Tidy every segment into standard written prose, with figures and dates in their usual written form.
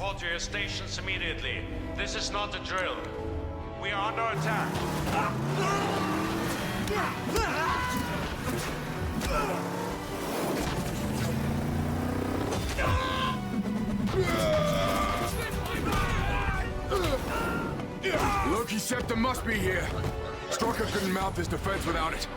Report to your stations immediately. This is not a drill. We are under attack. Loki's scepter must be here. Strucker couldn't mount this defense without it.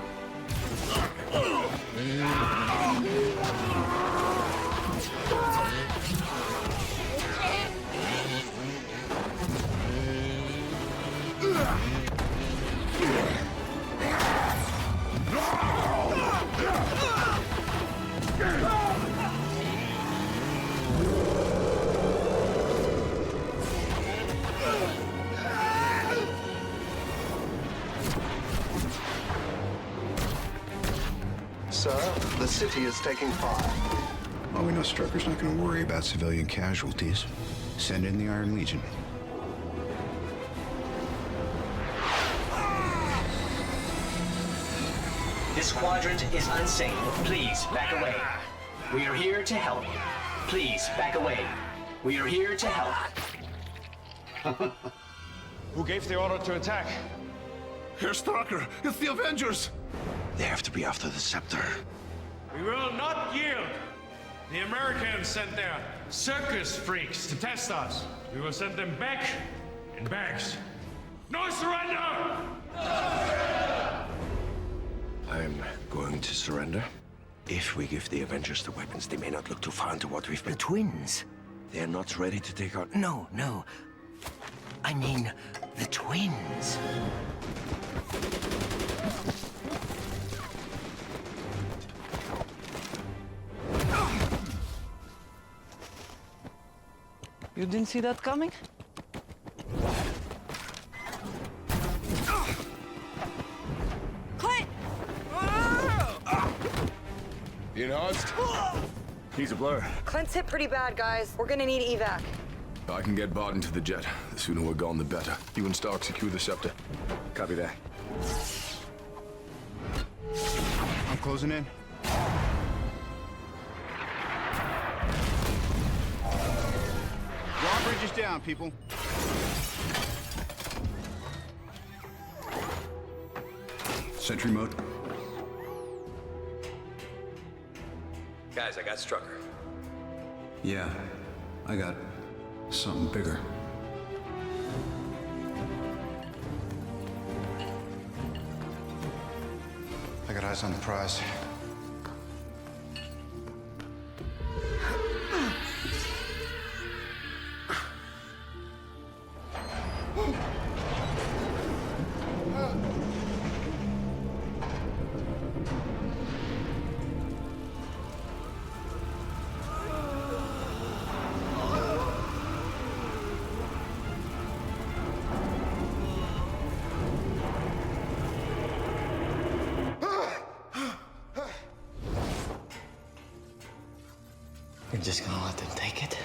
Sir, the city is taking fire. Well, we know Strucker's not going to worry about civilian casualties. Send in the Iron Legion. This quadrant is unsafe. Please, back away. We are here to help. Please, back away. We are here to help. Who gave the order to attack? Herr Strucker, it's the Avengers! They have to be after the scepter. We will not yield. The Americans sent their circus freaks to test us. We will send them back in bags. No surrender! I'm going to surrender. If we give the Avengers the weapons, they may not look too far into what we've been. Twins! They're not ready to take out... No. I mean, the twins. You didn't see that coming? Clint! You enhanced? He's a blur. Clint's hit pretty bad, guys. We're gonna need evac. I can get Barton to the jet. The sooner we're gone, the better. You and Stark secure the scepter. Copy that. I'm closing in. Drawbridge is down, people. Sentry mode. Guys, I got Strucker. Yeah, I got something bigger. I got eyes on the prize. You're just gonna let them take it?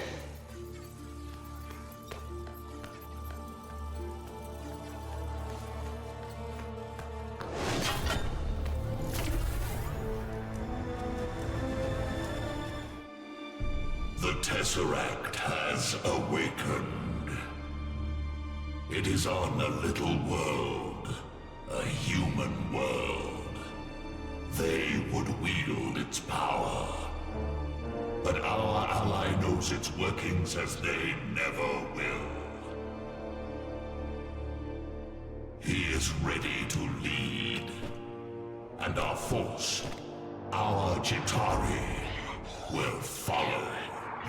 The Tesseract has awakened. It is on a little world, a human world. They would wield its power. But our ally knows its workings as they never will. He is ready to lead. And our force, our Chitauri, will follow.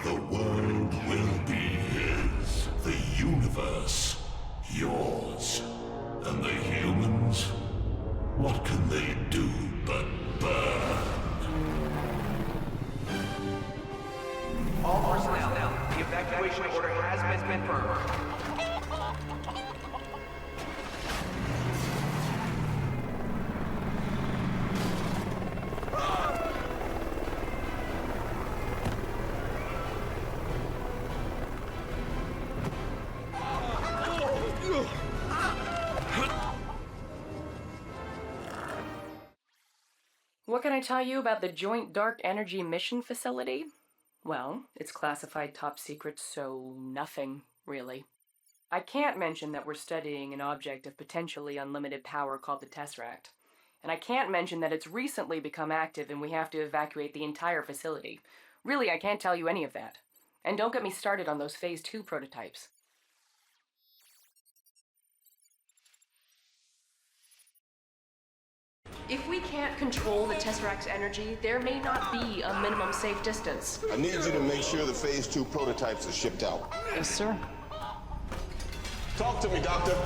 The world will be his. The universe, yours. And the humans, what can they do but burn? All personnel, the evacuation order has been confirmed. What can I tell you about the Joint Dark Energy Mission Facility? Well, it's classified top secret, so nothing, really. I can't mention that we're studying an object of potentially unlimited power called the Tesseract. And I can't mention that it's recently become active and we have to evacuate the entire facility. Really, I can't tell you any of that. And don't get me started on those Phase 2 prototypes. If we can't control the Tesseract's energy, there may not be a minimum safe distance. I need you to make sure the Phase 2 prototypes are shipped out. Yes, sir. Talk to me, Doctor.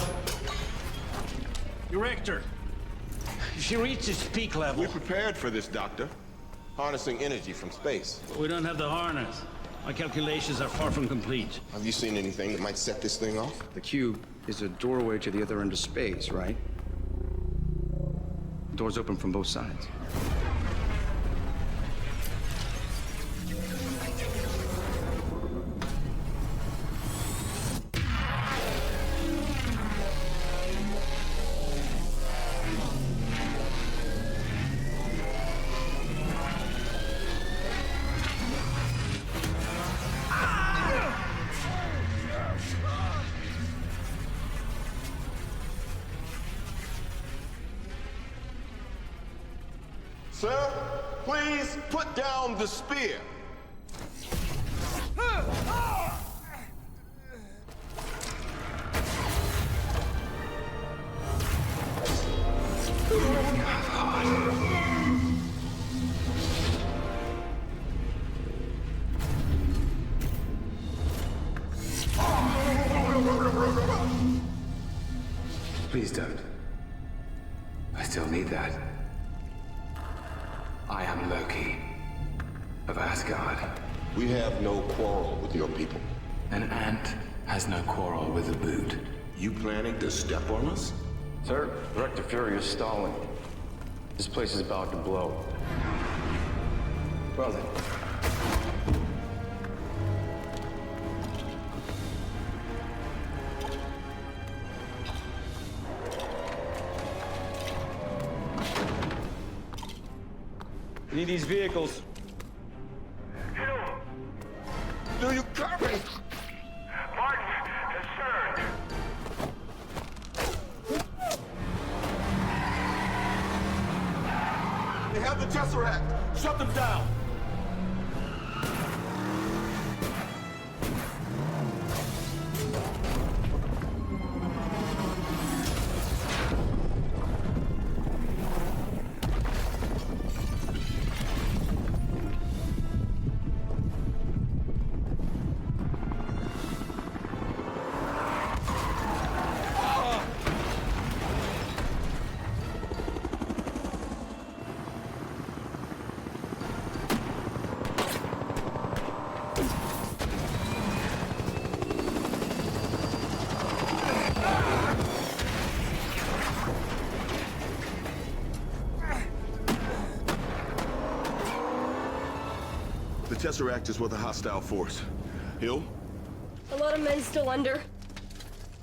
Director, she reaches peak level. We're prepared for this, Doctor. Harnessing energy from space. But we don't have the harness. My calculations are far from complete. Have you seen anything that might set this thing off? The cube is a doorway to the other end of space, right? Doors open from both sides. Sir, please put down the spear. Please don't. I still need that. I am Loki of Asgard. We have no quarrel with your people. An ant has no quarrel with a boot. You planning to step on us? Sir, Director Fury is stalling. This place is about to blow. Well then. We need these vehicles. Do you copy? Martin, concerned. They have the Tesseract. Shut them down. The Tesseract is with a hostile force. Hill? A lot of men still under.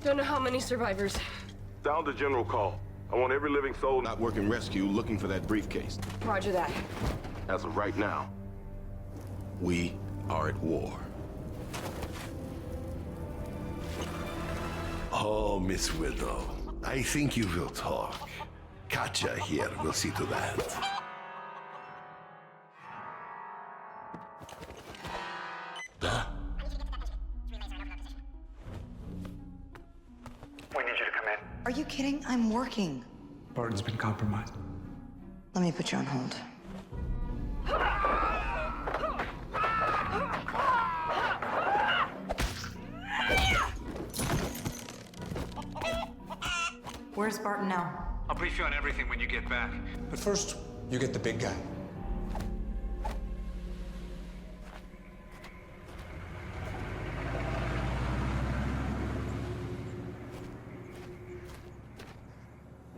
Don't know how many survivors. Sound the general call. I want every living soul not working rescue looking for that briefcase. Roger that. As of right now, we are at war. Oh, Miss Widow, I think you will talk. Katja here will see to that. We need you to come in. Are you kidding? I'm working. Barton's been compromised. Let me put you on hold. Where's Barton now? I'll brief you on everything when you get back. But first, you get the big guy.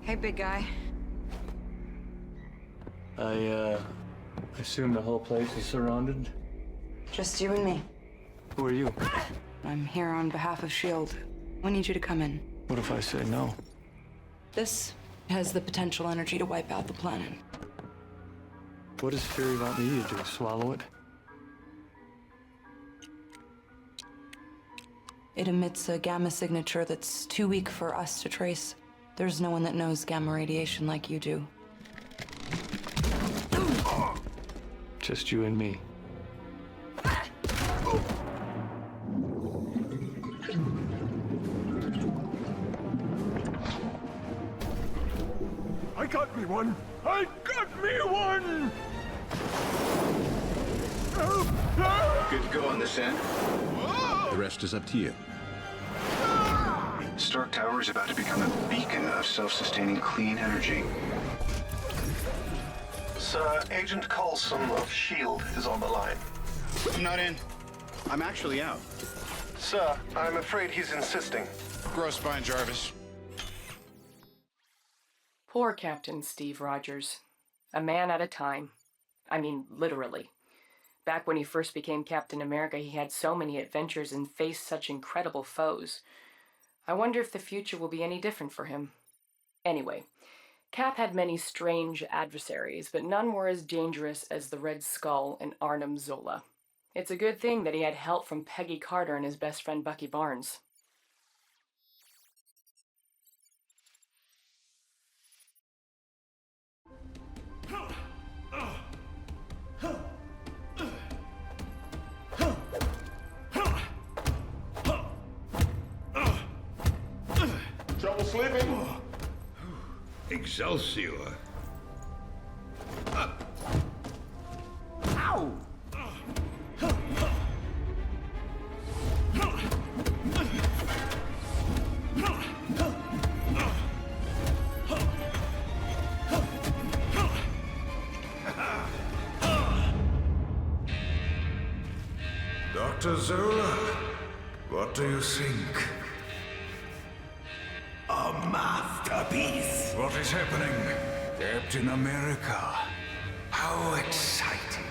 Hey, big guy. I assume the whole place is surrounded? Just you and me. Who are you? I'm here on behalf of S.H.I.E.L.D. We need you to come in. What if I say no? This has the potential energy to wipe out the planet. What does Fury want me to do? Swallow it? It emits a gamma signature that's too weak for us to trace. There's no one that knows gamma radiation like you do. Just you and me. I got me one! I got me one! Good to go on this end. The rest is up to you. Stark Tower is about to become a beacon of self-sustaining clean energy. Sir, Agent Coulson of S.H.I.E.L.D. is on the line. I'm not in. I'm actually out. Sir, I'm afraid he's insisting. Grow spine, Jarvis. Poor Captain Steve Rogers. A man at a time. I mean, literally. Back when he first became Captain America, he had so many adventures and faced such incredible foes. I wonder if the future will be any different for him. Anyway, Cap had many strange adversaries, but none were as dangerous as the Red Skull and Arnim Zola. It's a good thing that he had help from Peggy Carter and his best friend Bucky Barnes. Trouble sleeping? Excelsior. Ow! Dr. Zola, what do you think? A masterpiece. What is happening? Captain America. How exciting.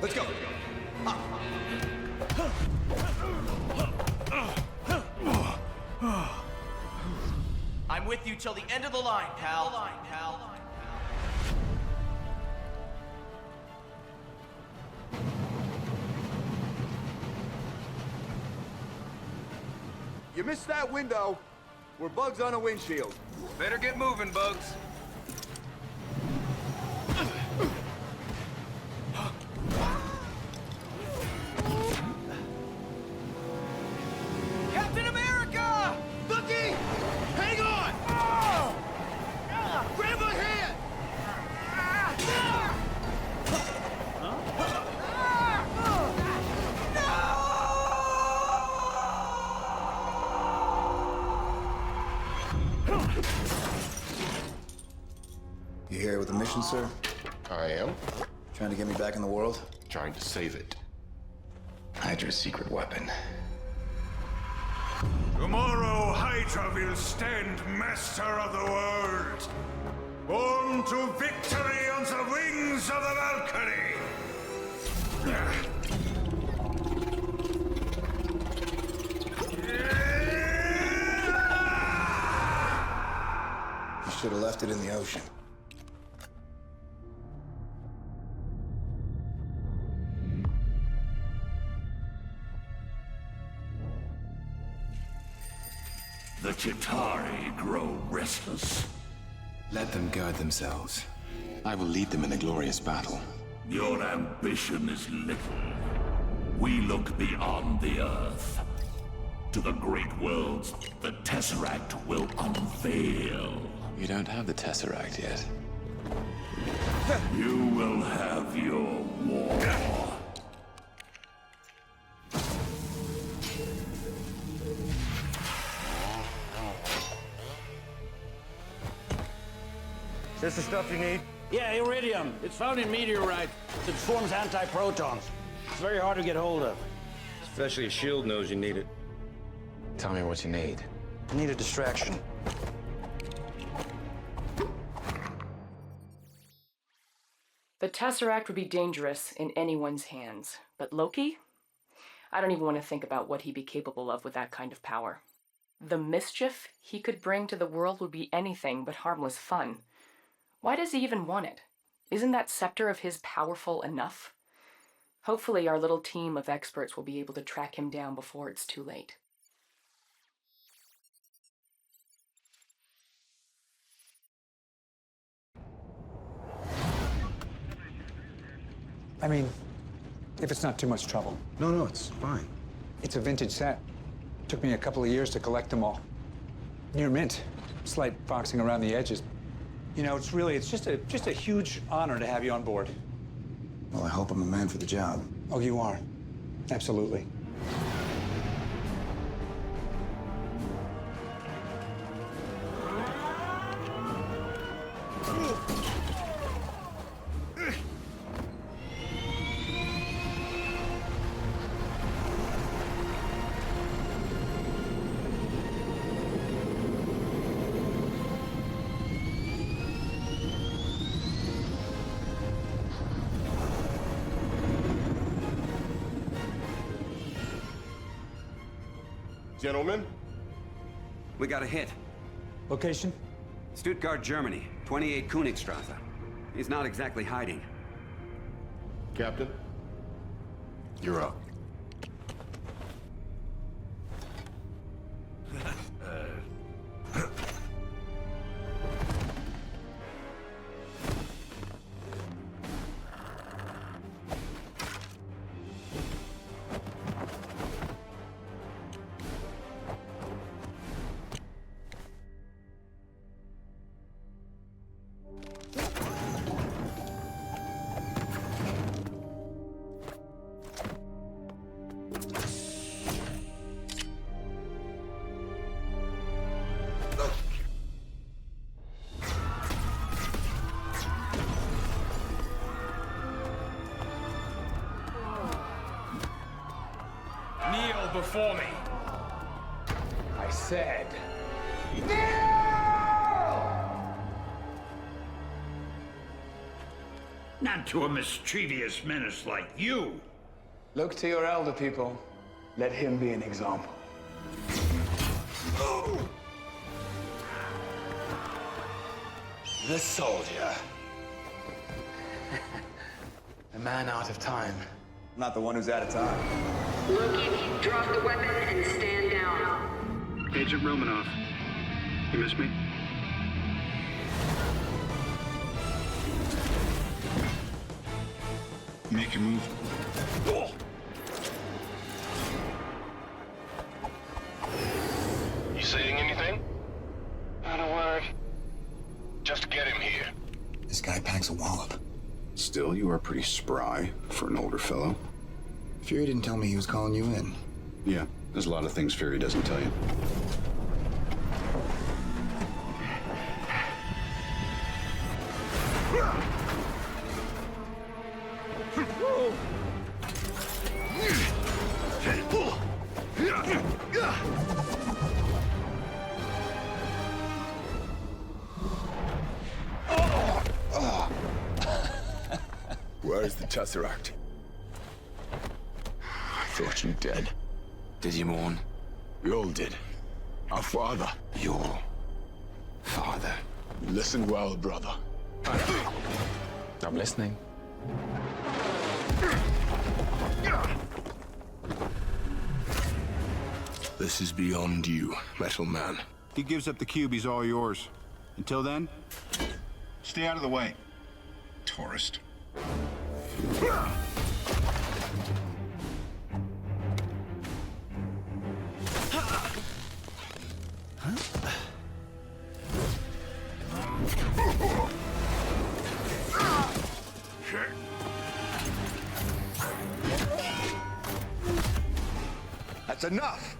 Let's go. I'm with you till the end of the line, pal. You missed that window. We're bugs on a windshield. Better get moving, Bugs. Captain America! Bucky! Hang on! Oh! Grab my hand! You here with a mission, sir? I am. Trying to get me back in the world? Trying to save it. Hydra's secret weapon. Tomorrow, Hydra will stand master of the world. Born to victory on the wings of the Valkyrie. You should have left it in the ocean. The Chitauri grow restless. Let them guard themselves. I will lead them in a glorious battle. Your ambition is little. We look beyond the Earth. To the great worlds the Tesseract will unveil. You don't have the Tesseract yet. You will have your war. Is this the stuff you need? Yeah, iridium. It's found in meteorites. It forms antiprotons. It's very hard to get hold of. Especially if S.H.I.E.L.D. knows you need it. Tell me what you need. I need a distraction. The Tesseract would be dangerous in anyone's hands, but Loki? I don't even want to think about what he'd be capable of with that kind of power. The mischief he could bring to the world would be anything but harmless fun. Why does he even want it? Isn't that scepter of his powerful enough? Hopefully our little team of experts will be able to track him down before it's too late. I mean, if it's not too much trouble. No, it's fine. It's a vintage set. Took me a couple of years to collect them all. Near mint. Slight foxing around the edges. You know, it's just a huge honor to have you on board. Well, I hope I'm a man for the job. Oh, you are. Absolutely. Gentlemen? We got a hit. Location? Stuttgart, Germany. 28 Königstrasse. He's not exactly hiding. Captain? You're up. Kneel before me. I said. Not to a mischievous menace like you. Look to your elder people. Let him be an example. The soldier. A man out of time. Not the one who's out of time. Loki, drop the weapon and stand down. Agent Romanoff, you miss me? Make your move. You saying anything? Not a word. Just get him here. This guy packs a wallop. Still, you are pretty spry for an older fellow. Fury didn't tell me he was calling you in. Yeah, there's a lot of things Fury doesn't tell you. Where's the Tesseract? I thought you dead. Did you mourn? We all did. Our father. Your father. Listen well, brother. I'm listening. This is beyond you, Metal Man. He gives up the cube, he's all yours. Until then, stay out of the way, tourist. That's enough!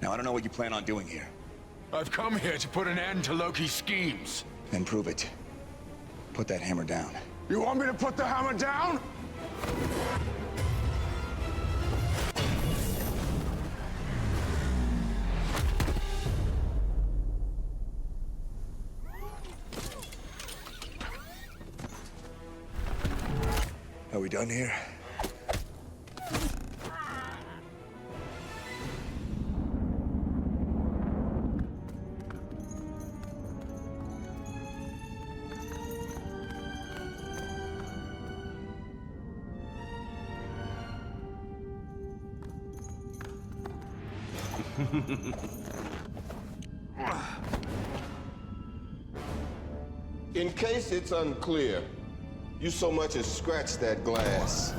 Now, I don't know what you plan on doing here. I've come here to put an end to Loki's schemes. Then prove it. Put that hammer down. You want me to put the hammer down? Are we done here? In case it's unclear, you so much as scratch that glass.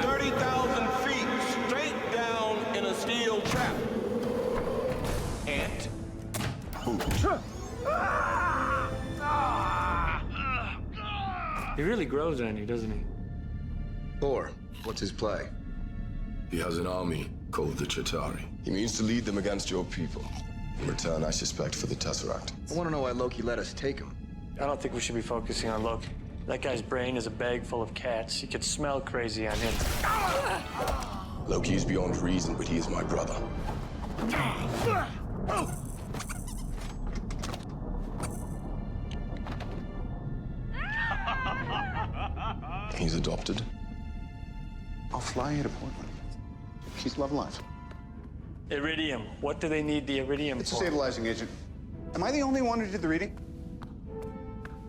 30,000 feet straight down in a steel trap. Ant. He really grows on you, doesn't he? Thor, what's his play? He has an army called the Chitauri. He means to lead them against your people. In return, I suspect for the Tesseract. I want to know why Loki let us take him. I don't think we should be focusing on Loki. That guy's brain is a bag full of cats. You could smell crazy on him. Loki is beyond reason, but he is my brother. He's adopted. I'll fly you to Portland. She's love life. Iridium. What do they need the iridium It's a for? stabilizing agent. Am I the only one who did the reading?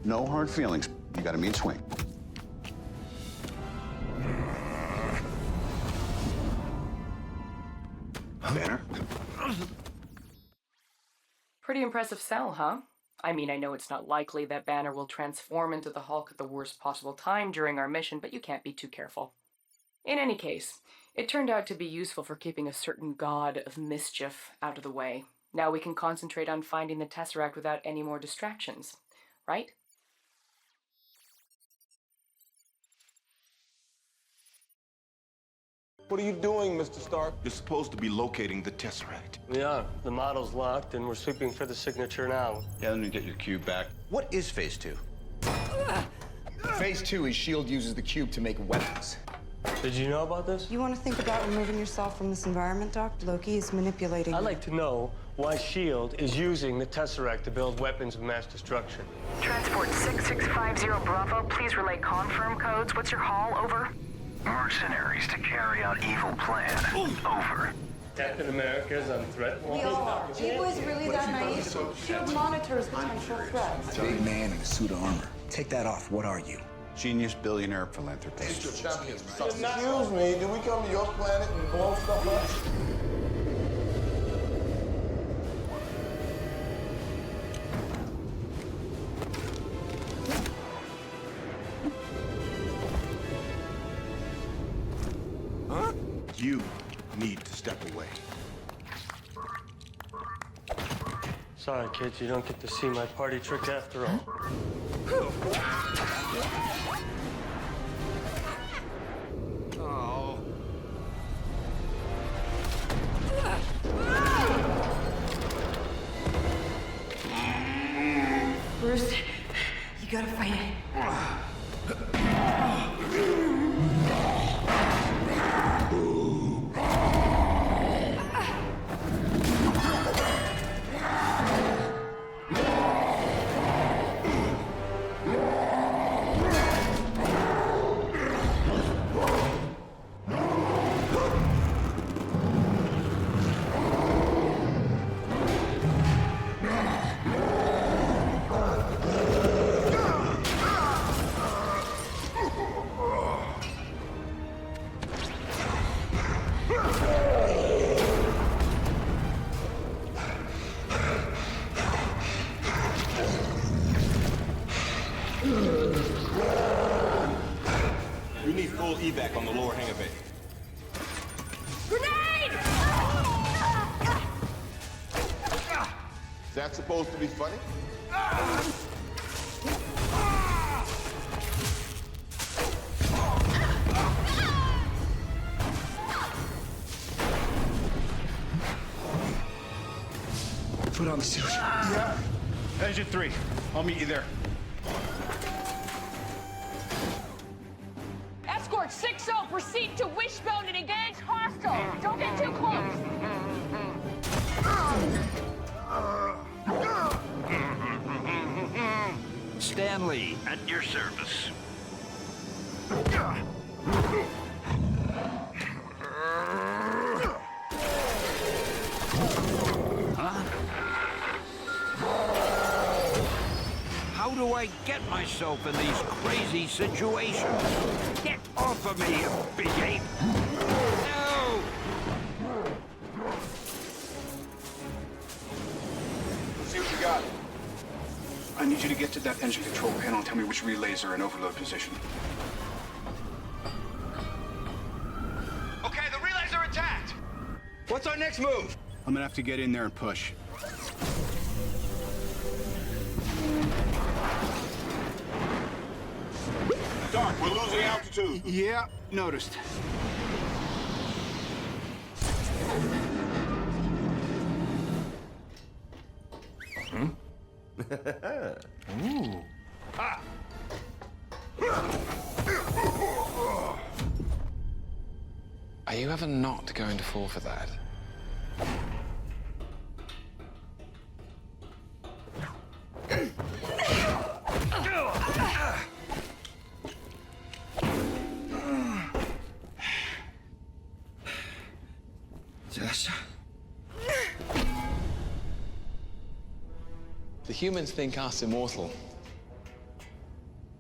No hard feelings. You got a mean swing. Banner? Pretty impressive cell, huh? I mean, I know it's not likely that Banner will transform into the Hulk at the worst possible time during our mission, but you can't be too careful. In any case, it turned out to be useful for keeping a certain god of mischief out of the way. Now we can concentrate on finding the Tesseract without any more distractions, right? What are you doing, Mr. Stark? You're supposed to be locating the Tesseract. We are. The model's locked, and we're sweeping for the signature now. Yeah, let me get your cube back. What is Phase 2? Phase 2 is S.H.I.E.L.D. uses the cube to make weapons. Did you know about this? You want to think about removing yourself from this environment, Doc? Loki is manipulating I'd you. like to know why S.H.I.E.L.D. is using the Tesseract to build weapons of mass destruction. Transport 6650 Bravo, please relay confirm codes. What's your haul? Over. Mercenaries to carry out evil plan. Over. Captain America's on threat We all are. People is really that naive. S.H.I.E.L.D. monitors potential threats. Big man in a suit of armor. Take that off. What are you? Genius, billionaire, philanthropist. Excuse me, did we come to your planet and blow stuff up? You need to step away. Sorry, kids, you don't get to see my party trick after all. Oh. Bruce, you gotta fight it. We need full evac on the lower hangar bay. Grenade! Is that supposed to be funny? Put on the suit. Yeah. Engine 3. I'll meet you there. Escort 6-0, proceed to Wishbone and engage hostile. Don't get too close. Stanley, at your service. How do I get myself in these crazy situations? Get off of me, you big ape! need you to get to that engine control panel and tell me which relays are in overload position. Okay, the relays are attacked. What's our next move? I'm gonna have to get in there and push. Doc, we're losing altitude. Yeah, noticed. Ooh. Ah. Are you ever not going to fall for that? Just... The humans think us immortal.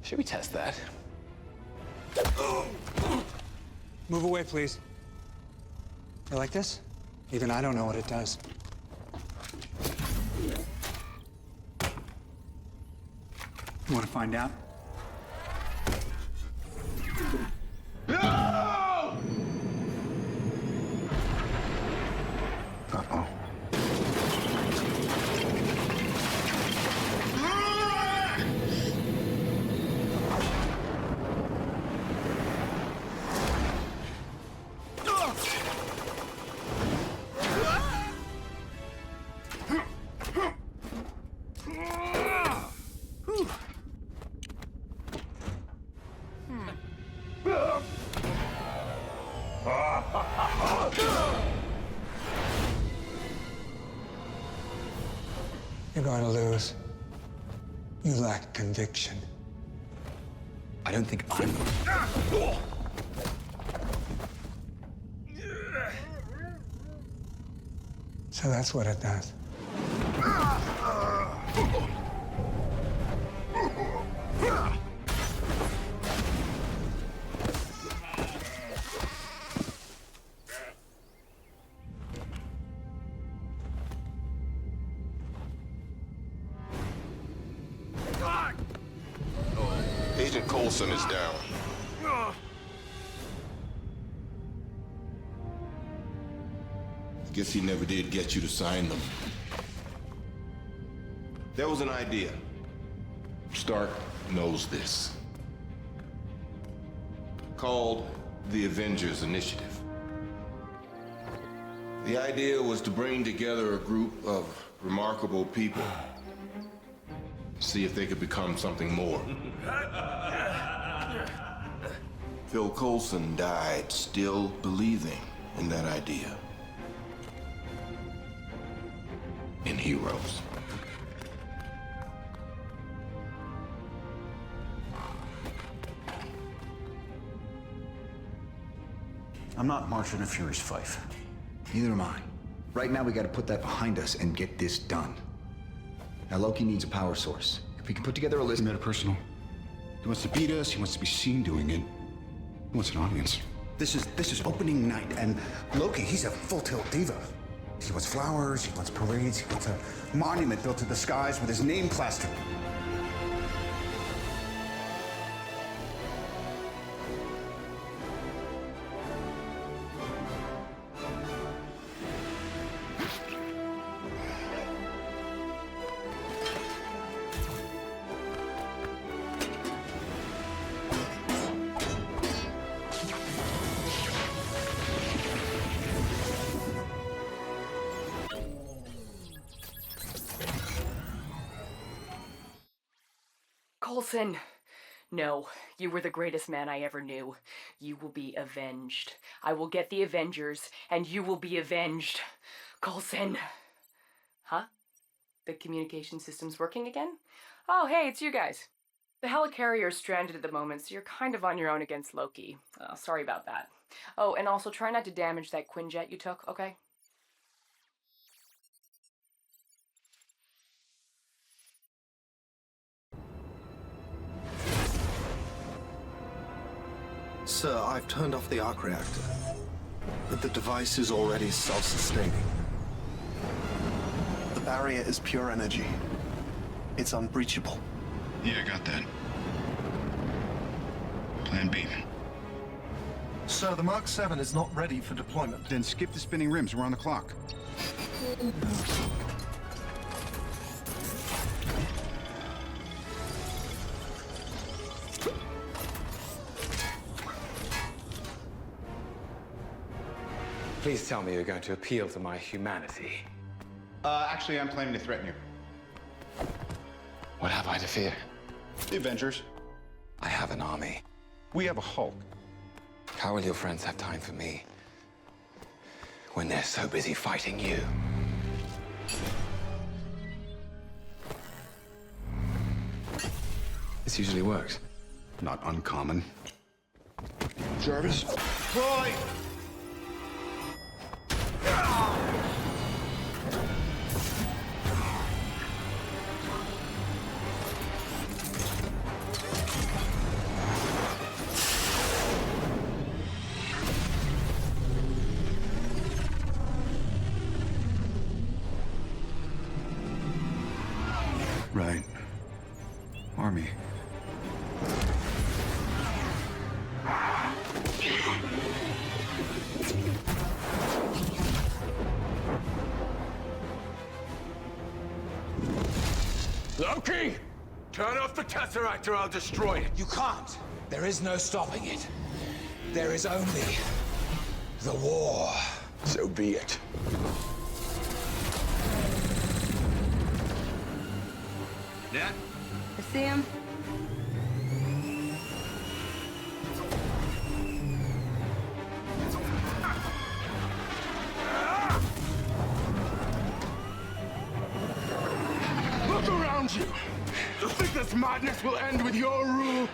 Should we test that? Move away, please. You like this? Even I don't know what it does. You want to find out? Uh-oh. You're going to lose. You lack conviction. I don't think I'm... So that's what it does. Agent Coulson is down. Guess he never did get you to sign them. There was an idea. Stark knows this. Called the Avengers Initiative. The idea was to bring together a group of remarkable people. See if they could become something more. Phil Coulson died still believing in that idea. In heroes. I'm not marching a furious Fife. Neither am I. Right now, we gotta put that behind us and get this done. Now, Loki needs a power source. If we can put together a list... Metapersonal. He wants to beat us, he wants to be seen doing it. He wants an audience. This is opening night, and Loki, he's a full-tilt diva. He wants flowers, he wants parades, he wants a monument built to the skies with his name plastered. Coulson! No, you were the greatest man I ever knew. You will be avenged. I will get the Avengers, and you will be avenged. Coulson! Huh? The communication system's working again? Oh, hey, it's you guys. The helicarrier's stranded at the moment, so you're kind of on your own against Loki. Oh, sorry about that. Oh, and also try not to damage that Quinjet you took, okay? Sir, I've turned off the arc reactor, but the device is already self-sustaining. The barrier is pure energy. It's unbreachable. Yeah, I got that. Plan B. Sir, the Mark 7 is not ready for deployment. Then skip the spinning rims. We're on the clock. Please tell me you're going to appeal to my humanity. Actually, I'm planning to threaten you. What have I to fear? The Avengers. I have an army. We have a Hulk. How will your friends have time for me when they're so busy fighting you? This usually works. Not uncommon. Jarvis? Roy! Right. Army. Loki! Turn off the Tesseract or I'll destroy it. You can't. There is no stopping it. There is only the war. So be it. Yeah? I see him. Look around you. You think this madness will end with your rule?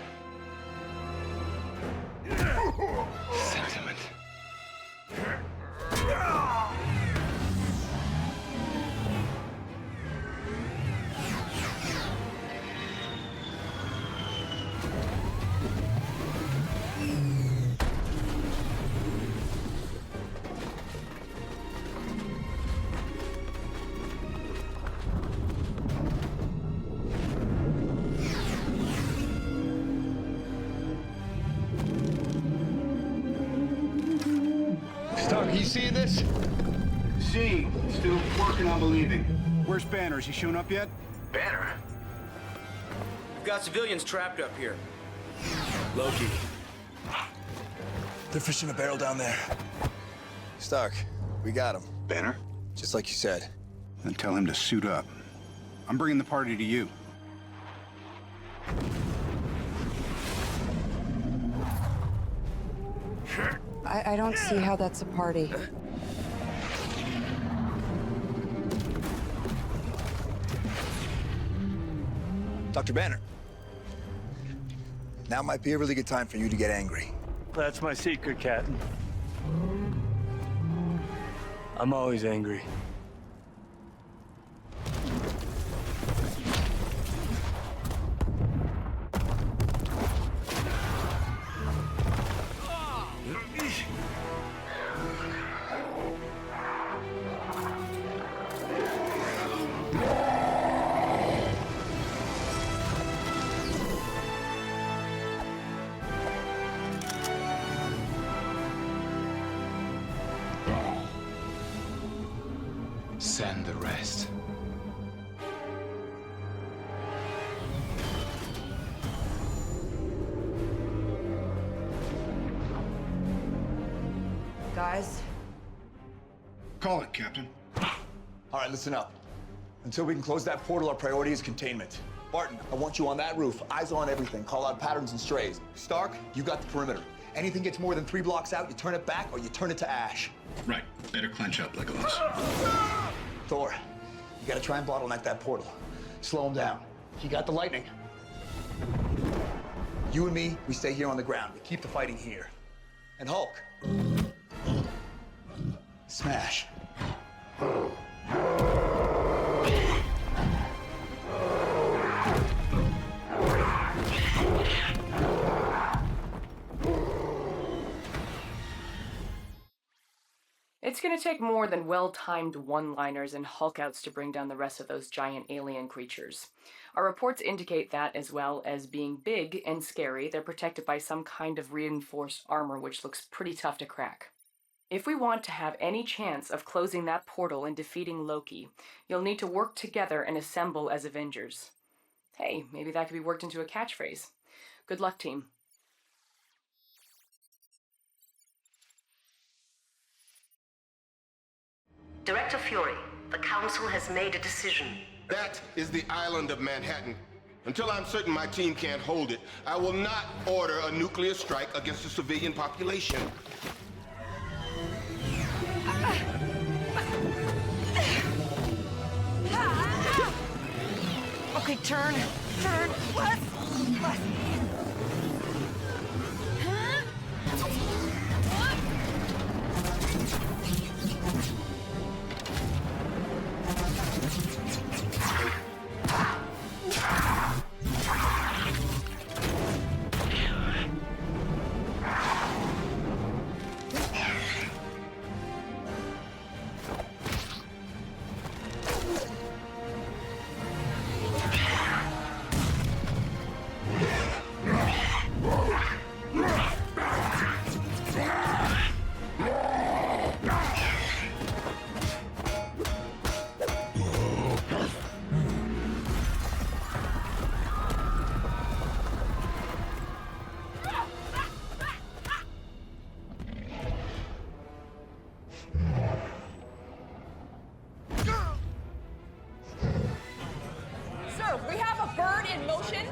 Sentiment. Stark, you seeing this? See, still working on believing. Where's Banner? Is he shown up yet? Banner? We've got civilians trapped up here. Loki. They're fishing a barrel down there. Stark, we got him. Banner? Just like you said. Then tell him to suit up. I'm bringing the party to you. I don't see how that's a party. Dr. Banner. Now might be a really good time for you to get angry. That's my secret, Captain. I'm always angry. Send the rest. Guys? Call it, Captain. All right, listen up. Until we can close that portal, our priority is containment. Barton, I want you on that roof, eyes on everything, call out patterns and strays. Stark, you got the perimeter. Anything gets more than 3 blocks out, you turn it back or you turn it to ash. Right. Better clench up, Legolas. Thor, you gotta try and bottleneck that portal. Slow him down. He got the lightning. You and me, we stay here on the ground. We keep the fighting here. And Hulk. Smash. It's gonna take more than well-timed one-liners and Hulk-outs to bring down the rest of those giant alien creatures. Our reports indicate that, as well as being big and scary, they're protected by some kind of reinforced armor which looks pretty tough to crack. If we want to have any chance of closing that portal and defeating Loki, you'll need to work together and assemble as Avengers. Hey, maybe that could be worked into a catchphrase. Good luck, team. Director Fury, the Council has made a decision. That is the island of Manhattan. Until I'm certain my team can't hold it, I will not order a nuclear strike against the civilian population. Okay, turn, left.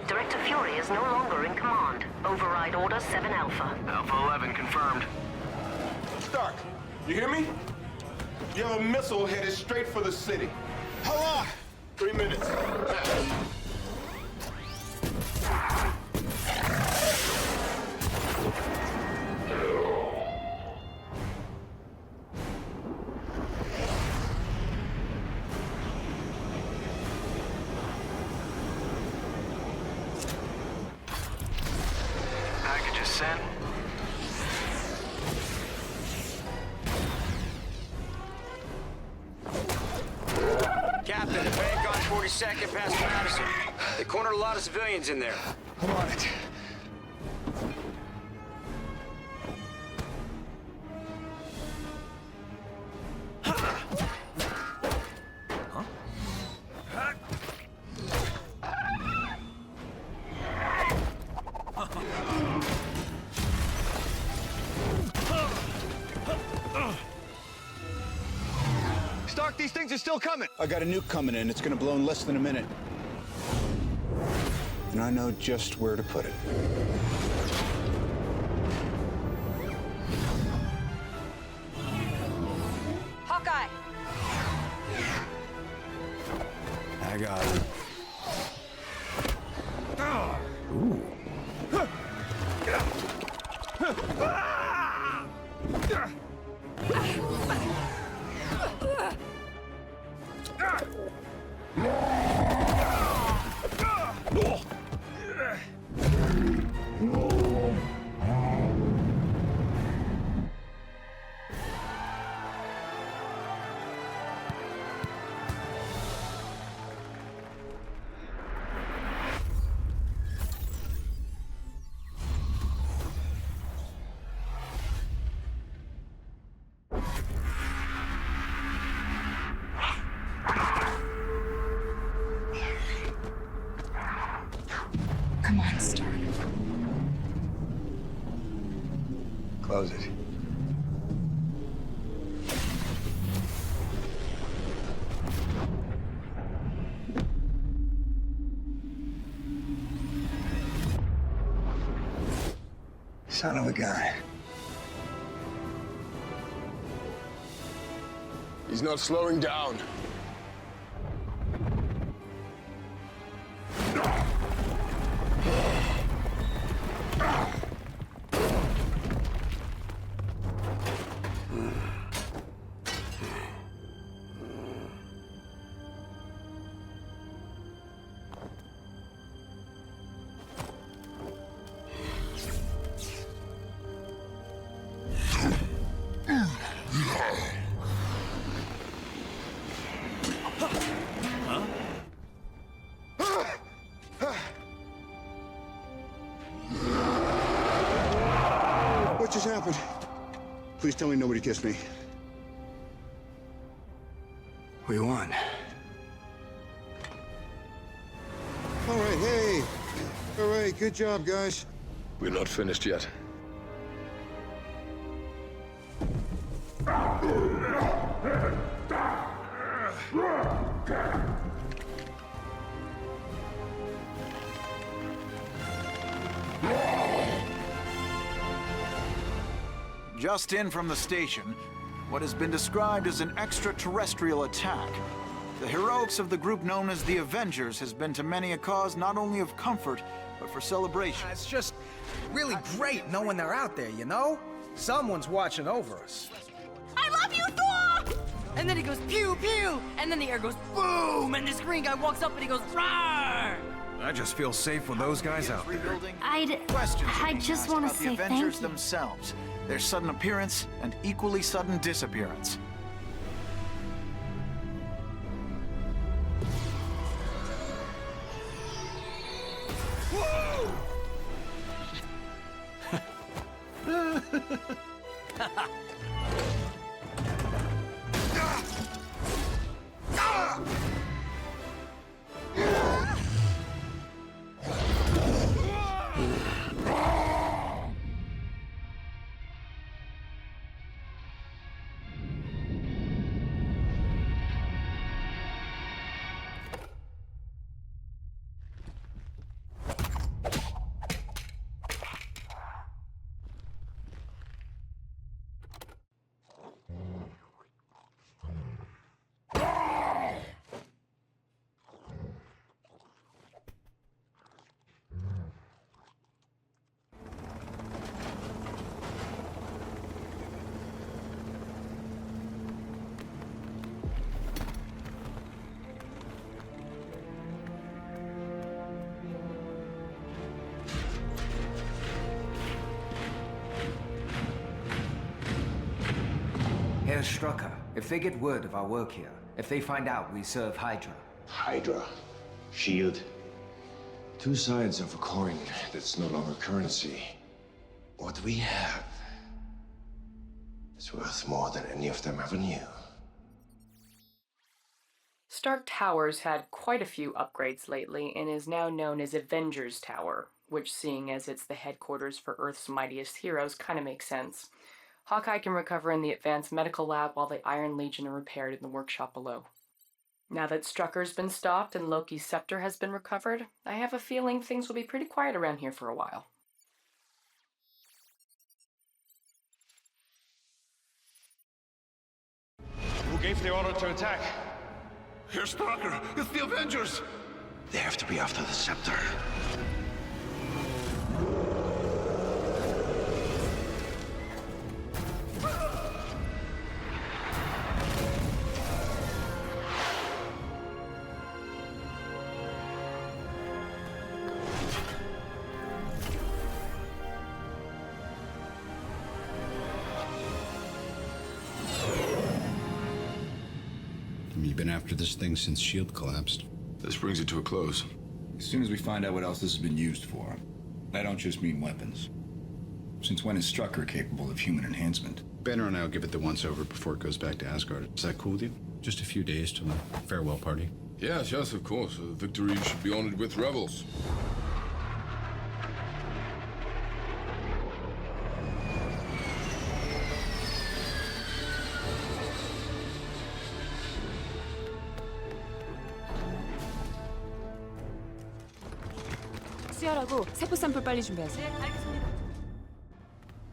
Director Fury is no longer in command. Override Order 7 Alpha. Alpha 11 confirmed. Stark, you hear me? You have a missile headed straight for the city. How long? 3 minutes. Packages sent. Captain, the bank on 42nd past Madison. They cornered a lot of civilians in there. I'm on it. Stark, these things are still coming. I got a nuke coming in. It's gonna blow in less than a minute. And I know just where to put it. Hawkeye! I got it. Come on, Stark. Close it. Son of a gun. He's not slowing down. happened? Please tell me nobody kissed me. We won. All right, hey. All right, good job, guys. We're not finished yet. Just in from the station, what has been described as an extraterrestrial attack. The heroics of the group known as the Avengers has been to many a cause not only of comfort, but for celebration. It's just really great knowing they're out there, you know? Someone's watching over us. I love you, Thor! And then he goes pew pew, and then the air goes boom, and this green guy walks up and he goes roar! I just feel safe with those guys out there. I just want to the say Avengers thank you. themselves, their sudden appearance and equally sudden disappearance. Herr Strucker, if they get word of our work here, if they find out we serve Hydra. Hydra. Shield. Two sides of a coin that's no longer currency. What we have is worth more than any of them ever knew. Stark Towers had quite a few upgrades lately and is now known as Avengers Tower, which, seeing as it's the headquarters for Earth's mightiest heroes, kind of makes sense. Hawkeye can recover in the advanced medical lab while the Iron Legion are repaired in the workshop below. Now that Strucker's been stopped and Loki's scepter has been recovered, I have a feeling things will be pretty quiet around here for a while. Who gave the order to attack? Herr Strucker, it's the Avengers! They have to be after the scepter. You've been after this thing since S.H.I.E.L.D. collapsed. This brings it to a close. As soon as we find out what else this has been used for, I don't just mean weapons. Since when is Strucker capable of human enhancement? Banner and I will give it the once-over before it goes back to Asgard. Is that cool with you? Just a few days till the farewell party. Yes, of course. Victory should be honored with revels. 수혈하고 세포 샘플 빨리 준비하세요.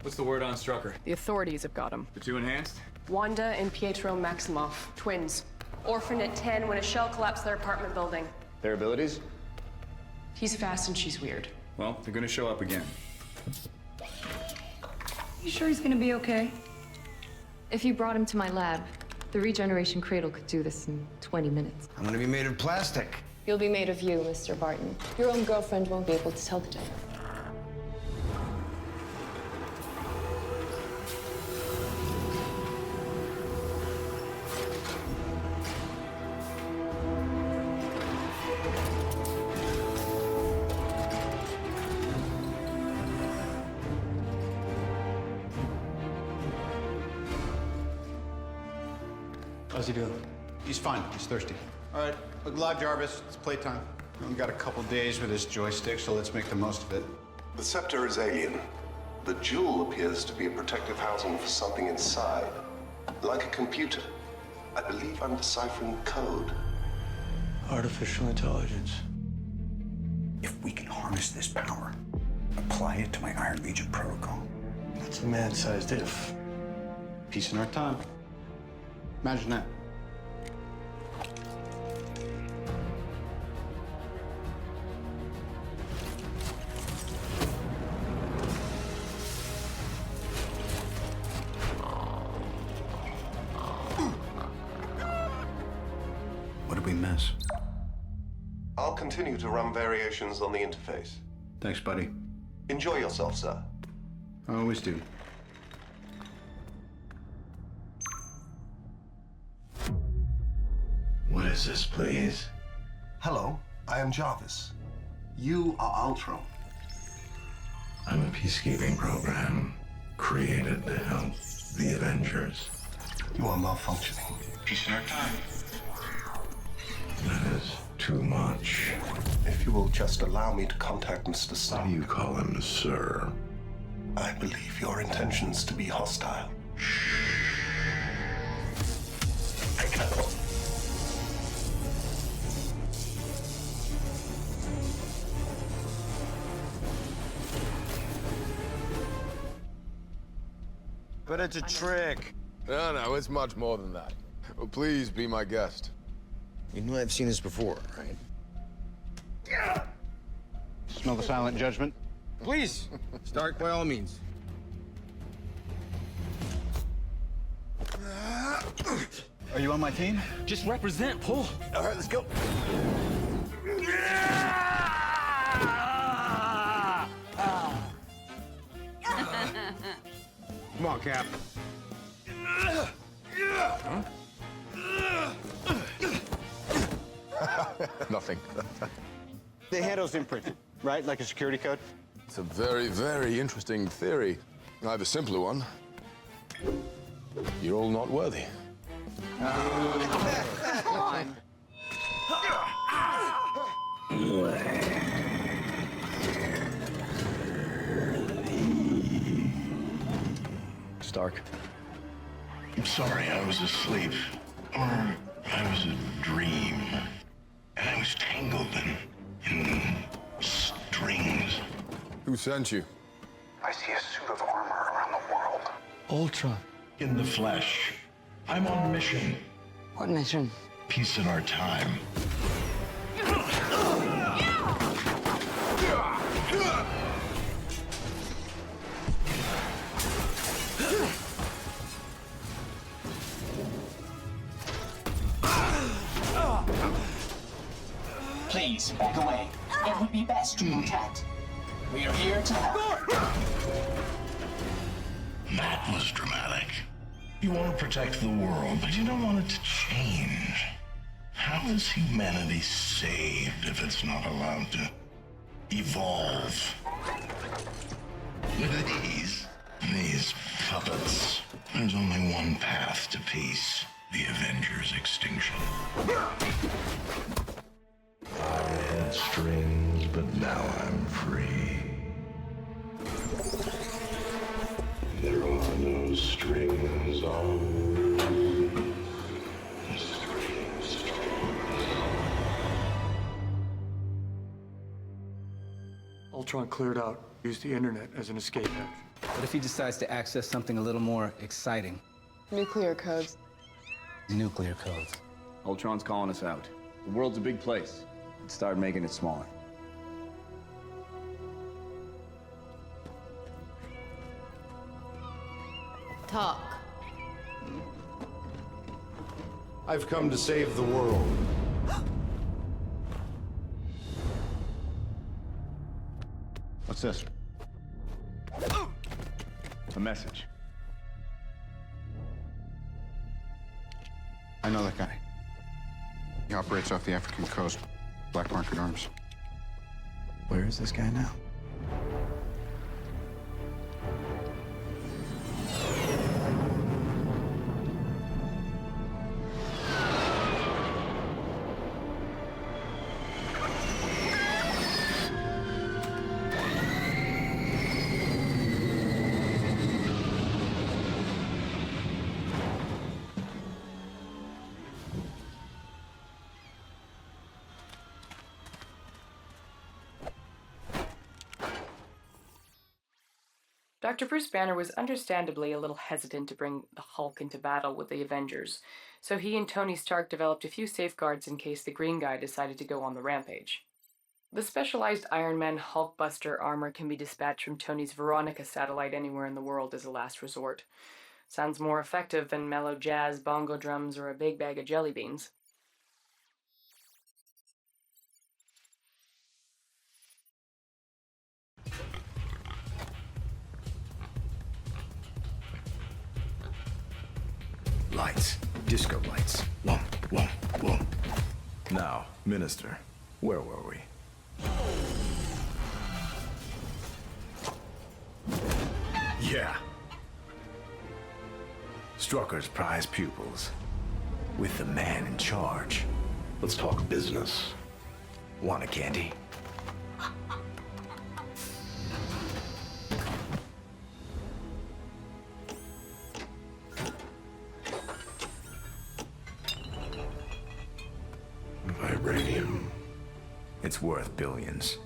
What's the word on Strucker? The authorities have got him. The two enhanced? Wanda and Pietro Maximoff, twins. Orphaned at 10 when a shell collapsed their apartment building. Their abilities? He's fast and she's weird. Well, they're gonna show up again. You sure he's gonna be okay? If you brought him to my lab, the regeneration cradle could do this in 20 minutes. I'm gonna be made of plastic. You'll be made of you, Mr. Barton. Your own girlfriend won't be able to tell the difference. How's he doing? He's fine. He's thirsty. All right, look live, Jarvis. It's playtime. We only got a couple days with this joystick, so let's make the most of it. The scepter is alien. The jewel appears to be a protective housing for something inside. Like a computer. I believe I'm deciphering code. Artificial intelligence. If we can harness this power, apply it to my Iron Legion protocol. That's a man-sized if. Peace in our time. Imagine that. What did we miss? I'll continue to run variations on the interface. Thanks, buddy. Enjoy yourself, sir. I always do. What is this, please? Hello, I am Jarvis. You are Ultron. I'm a peacekeeping program created to help the Avengers. You are malfunctioning. Peace in our time. That is too much. If you will just allow me to contact Mr. Stark. You call him Sir. I believe your intentions to be hostile. I know. But it's a trick. No, it's much more than that. Well, please be my guest. You know I've seen this before, right? Smell the silent judgment? Please, Stark, by all means. Are you on my team? Just represent, pull. All right, let's go. Come on, Cap. Huh? Nothing. The handle's imprinted, right? Like a security code? It's a very, very interesting theory. I have a simpler one. You're all not worthy. Come on. Stark. I'm sorry, I was asleep. Or I was a dream. And I was tangled in strings. Who sent you? I see a suit of armor around the world. Ultron. In the flesh. I'm on a mission. What mission? Peace in our time. Please, back away. It would be best to protect. We are here to help. That was dramatic. You want to protect the world, but you don't want it to change. How is humanity saved if it's not allowed to evolve? These puppets. There's only one path to peace. The Avengers' extinction. I had strings, but now I'm free. There are no strings on. Ultron cleared out, used the internet as an escape hatch. What if he decides to access something a little more exciting? Nuclear codes. Nuclear codes. Ultron's calling us out. The world's a big place. Let's start making it smaller. Talk. I've come to save the world. What's this? A message. I know that guy. He operates off the African coast. Black market arms. Where is this guy now? Dr. Bruce Banner was understandably a little hesitant to bring the Hulk into battle with the Avengers, so he and Tony Stark developed a few safeguards in case the Green Guy decided to go on the rampage. The specialized Iron Man Hulkbuster armor can be dispatched from Tony's Veronica satellite anywhere in the world as a last resort. Sounds more effective than mellow jazz, bongo drums, or a big bag of jelly beans. Lights. Disco lights. Whoa, whoa, whoa. Now, Minister, where were we? Yeah. Strucker's prize pupils. With the man in charge. Let's talk business. Want a candy? Vibranium. It's worth billions.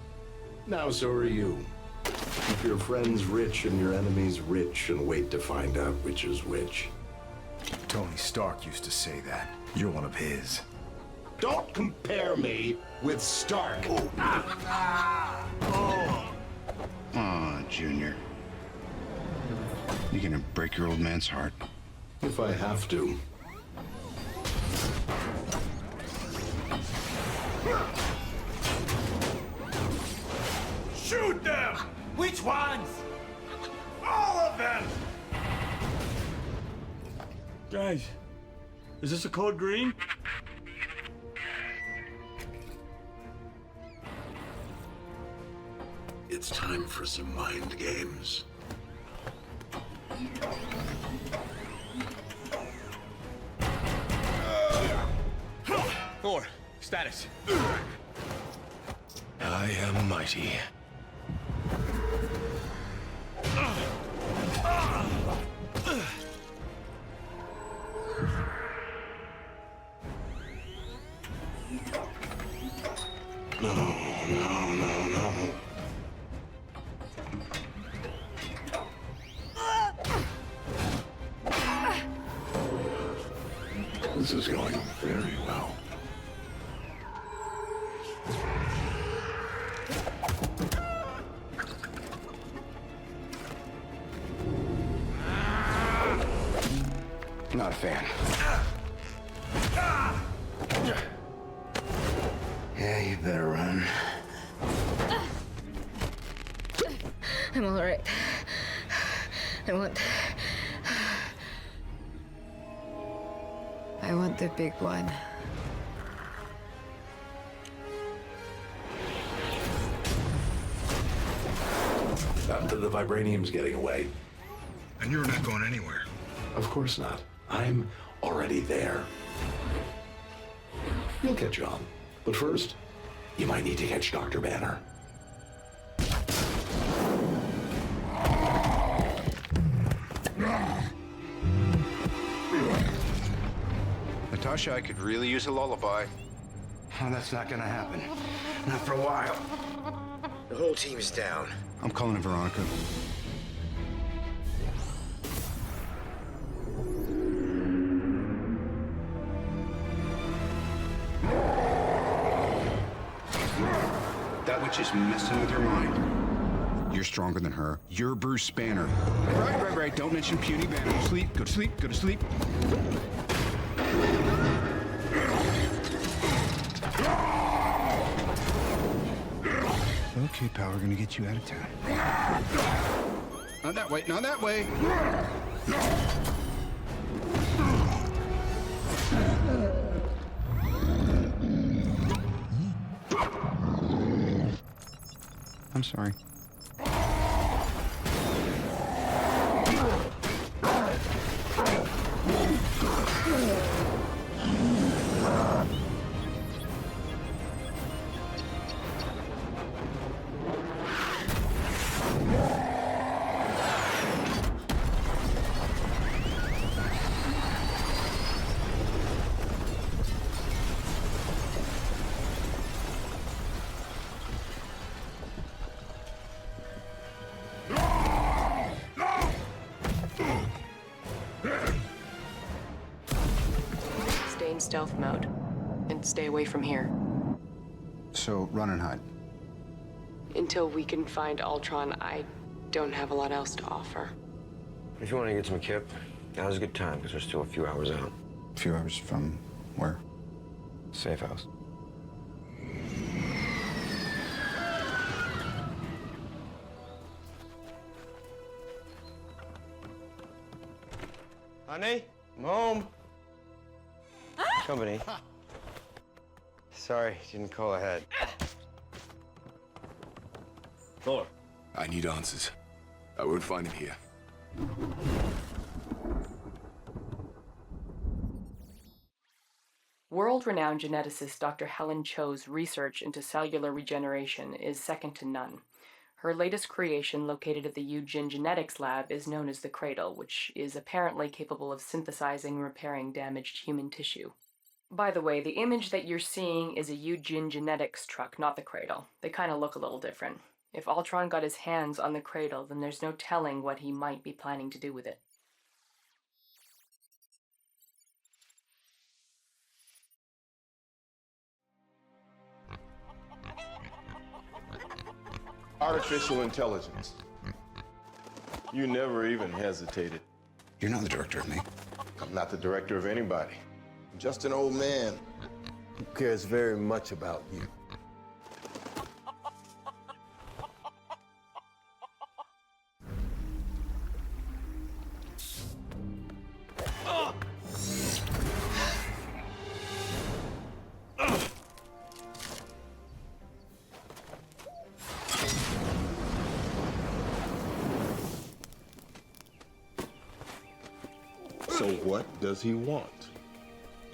Now so are you. Keep your friends rich and your enemies rich and wait to find out which is which. Tony Stark used to say that. You're one of his. Don't compare me with Stark. Aw, Junior. You're gonna break your old man's heart. If I have to. Shoot them! Which ones? All of them! Guys, is this a code green? It's time for some mind games. Thor, status. I am mighty. No. This is going very well. Not a fan. Yeah, you better run. I'm all right. I want the big one. The vibranium's getting away. And you're not going anywhere. Of course not. I'm already there. You'll catch on. But first, you might need to catch Dr. Banner. Natasha, I could really use a lullaby. Oh, that's not gonna happen. Not for a while. The whole team is down. I'm calling it Veronica. That witch is messing with your mind. You're stronger than her. You're Bruce Banner. Right. Don't mention puny Banner. Go to sleep. Okay, pal, we're gonna get you out of town. Not that way. I'm sorry. maintain stealth mode. And stay away from here. So, run and hide. Until we can find Ultron, I don't have a lot else to offer. If you want to get some kip, now's a good time, because we're still a few hours out. A few hours from where? Safe house. Honey, I'm home. Company. Sorry, didn't call ahead. Thor. I need answers. I won't find him here. World-renowned geneticist Dr. Helen Cho's research into cellular regeneration is second to none. Her latest creation, located at the Eugene Genetics Lab, is known as the Cradle, which is apparently capable of synthesizing and repairing damaged human tissue. By the way, the image that you're seeing is a Eugene Genetics truck, not the Cradle. They kind of look a little different. If Ultron got his hands on the Cradle, then there's no telling what he might be planning to do with it. Artificial intelligence. You never even hesitated. You're not the director of me. I'm not the director of anybody. I'm just an old man who cares very much about you. So what does he want?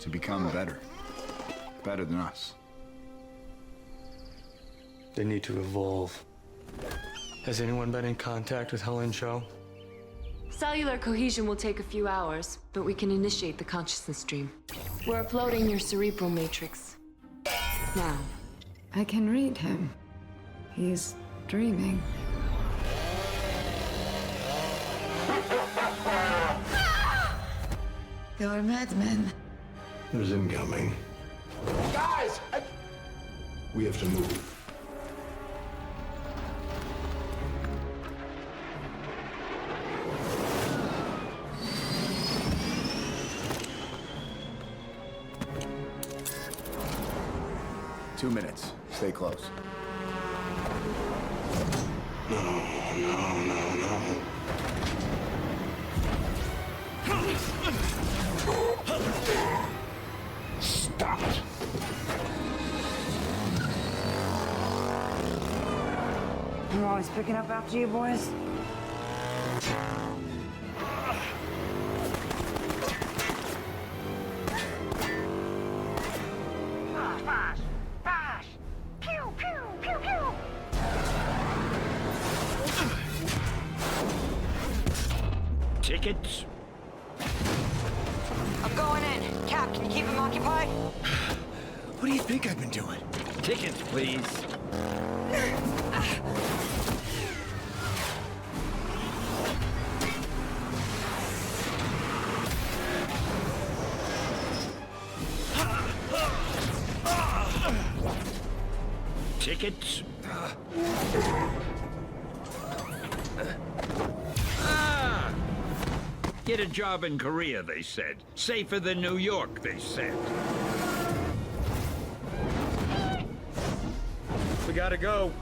To become better. Better than us. They need to evolve. Has anyone been in contact with Helen Cho? Cellular cohesion will take a few hours, but we can initiate the consciousness stream. We're uploading your cerebral matrix. Now. I can read him. He's dreaming. You're madmen. There's incoming. Guys! We have to move. Two minutes. Stay close. No. Stop it. I'm always picking up after you boys. Bash! Pew, pew, pew, pew! Tickets? I'm going in. Cap, can you keep him occupied? What do you think I've been doing? Tickets, please. Tickets? Get a job in Korea, they said. Safer than New York, they said. We gotta go.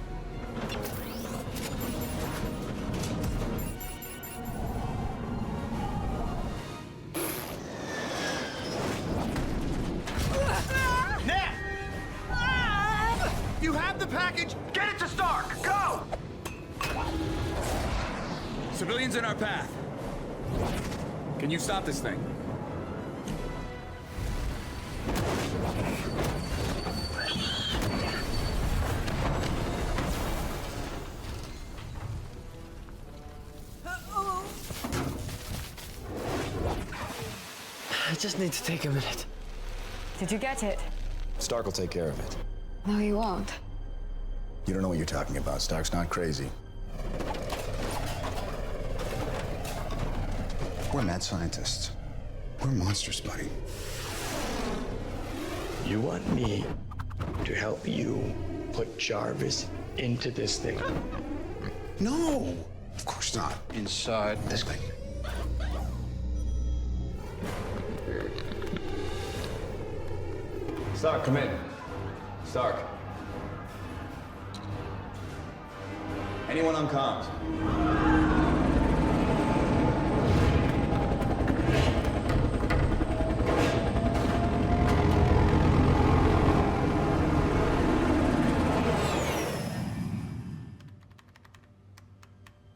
Ned! You have the package! Get it to Stark! Go! Civilians in our path. Can you stop this thing? I just need to take a minute. Did you get it? Stark will take care of it. No, he won't. You don't know what you're talking about. Stark's not crazy. We're mad scientists. We're monsters, buddy. You want me to help you put Jarvis into this thing? No, of course not. Inside this thing. Stark, come in. Stark. Anyone on comms?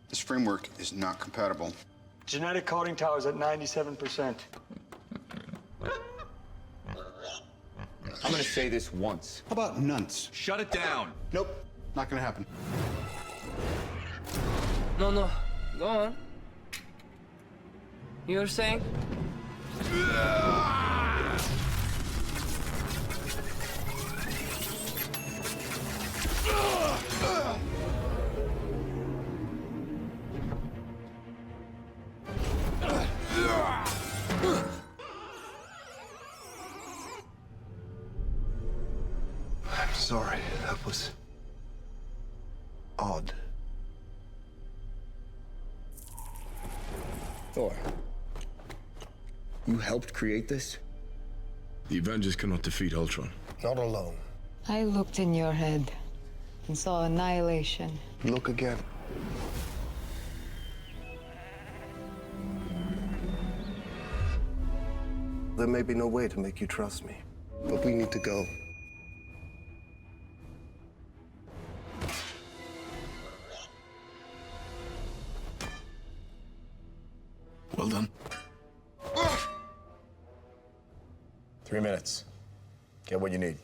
This framework is not compatible. Genetic coding tower's at 97%. I'm gonna say this once. How about nunts? Shut it down. Nope, not gonna happen. No, go on. You were saying? I'm sorry, that was odd. Thor, you helped create this? The Avengers cannot defeat Ultron. Not alone. I looked in your head and saw annihilation. Look again. There may be no way to make you trust me, but we need to go. Well done. 3 minutes. Get what you need.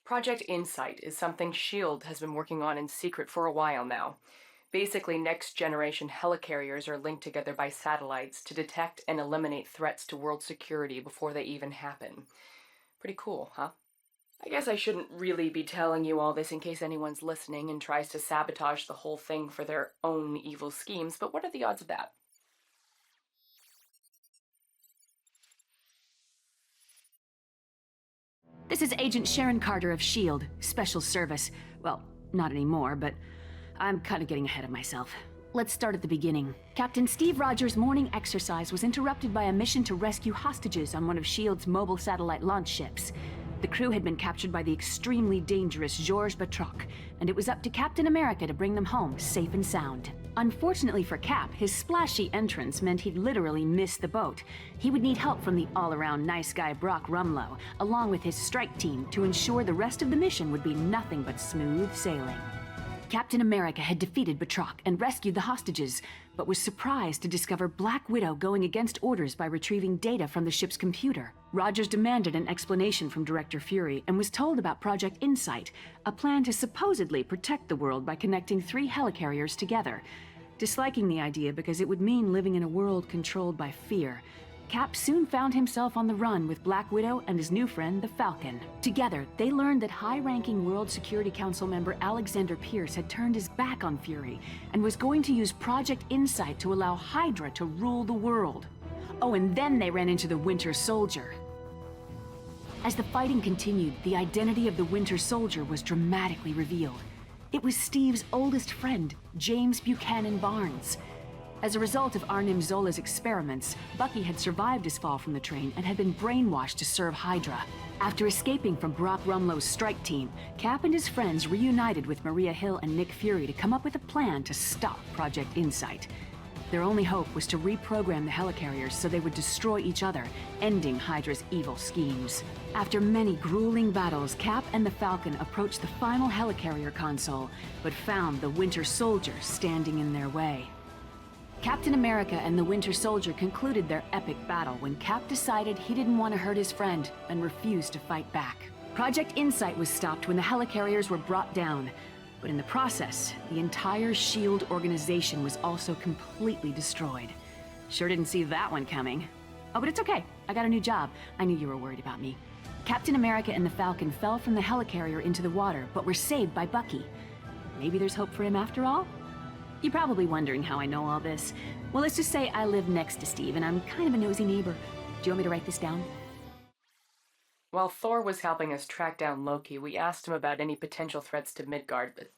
Project Insight is something S.H.I.E.L.D. has been working on in secret for a while now. Basically, next-generation helicarriers are linked together by satellites to detect and eliminate threats to world security before they even happen. Pretty cool, huh? I guess I shouldn't really be telling you all this in case anyone's listening and tries to sabotage the whole thing for their own evil schemes, but what are the odds of that? This is Agent Sharon Carter of S.H.I.E.L.D., Special Service. Well, not anymore, but I'm kind of getting ahead of myself. Let's start at the beginning. Captain Steve Rogers' morning exercise was interrupted by a mission to rescue hostages on one of S.H.I.E.L.D.'s mobile satellite launch ships. The crew had been captured by the extremely dangerous Georges Batroc, and it was up to Captain America to bring them home safe and sound. Unfortunately for Cap, his splashy entrance meant he'd literally miss the boat. He would need help from the all-around nice guy Brock Rumlow, along with his strike team, to ensure the rest of the mission would be nothing but smooth sailing. Captain America had defeated Batroc and rescued the hostages, but was surprised to discover Black Widow going against orders by retrieving data from the ship's computer. Rogers demanded an explanation from Director Fury and was told about Project Insight, a plan to supposedly protect the world by connecting 3 helicarriers together. Disliking the idea because it would mean living in a world controlled by fear, Cap soon found himself on the run with Black Widow and his new friend, the Falcon. Together, they learned that high-ranking World Security Council member Alexander Pierce had turned his back on Fury and was going to use Project Insight to allow Hydra to rule the world. Oh, and then they ran into the Winter Soldier. As the fighting continued, the identity of the Winter Soldier was dramatically revealed. It was Steve's oldest friend, James Buchanan Barnes. As a result of Arnim Zola's experiments, Bucky had survived his fall from the train and had been brainwashed to serve Hydra. After escaping from Brock Rumlow's strike team, Cap and his friends reunited with Maria Hill and Nick Fury to come up with a plan to stop Project Insight. Their only hope was to reprogram the helicarriers so they would destroy each other, ending Hydra's evil schemes. After many grueling battles, Cap and the Falcon approached the final helicarrier console, but found the Winter Soldier standing in their way. Captain America and the Winter Soldier concluded their epic battle when Cap decided he didn't want to hurt his friend and refused to fight back. Project Insight was stopped when the helicarriers were brought down, but in the process, the entire S.H.I.E.L.D. organization was also completely destroyed. Sure didn't see that one coming. Oh, but it's okay. I got a new job. I knew you were worried about me. Captain America and the Falcon fell from the helicarrier into the water, but were saved by Bucky. Maybe there's hope for him after all? You're probably wondering how I know all this. Well, let's just say I live next to Steve, and I'm kind of a nosy neighbor. Do you want me to write this down? While Thor was helping us track down Loki, we asked him about any potential threats to Midgard,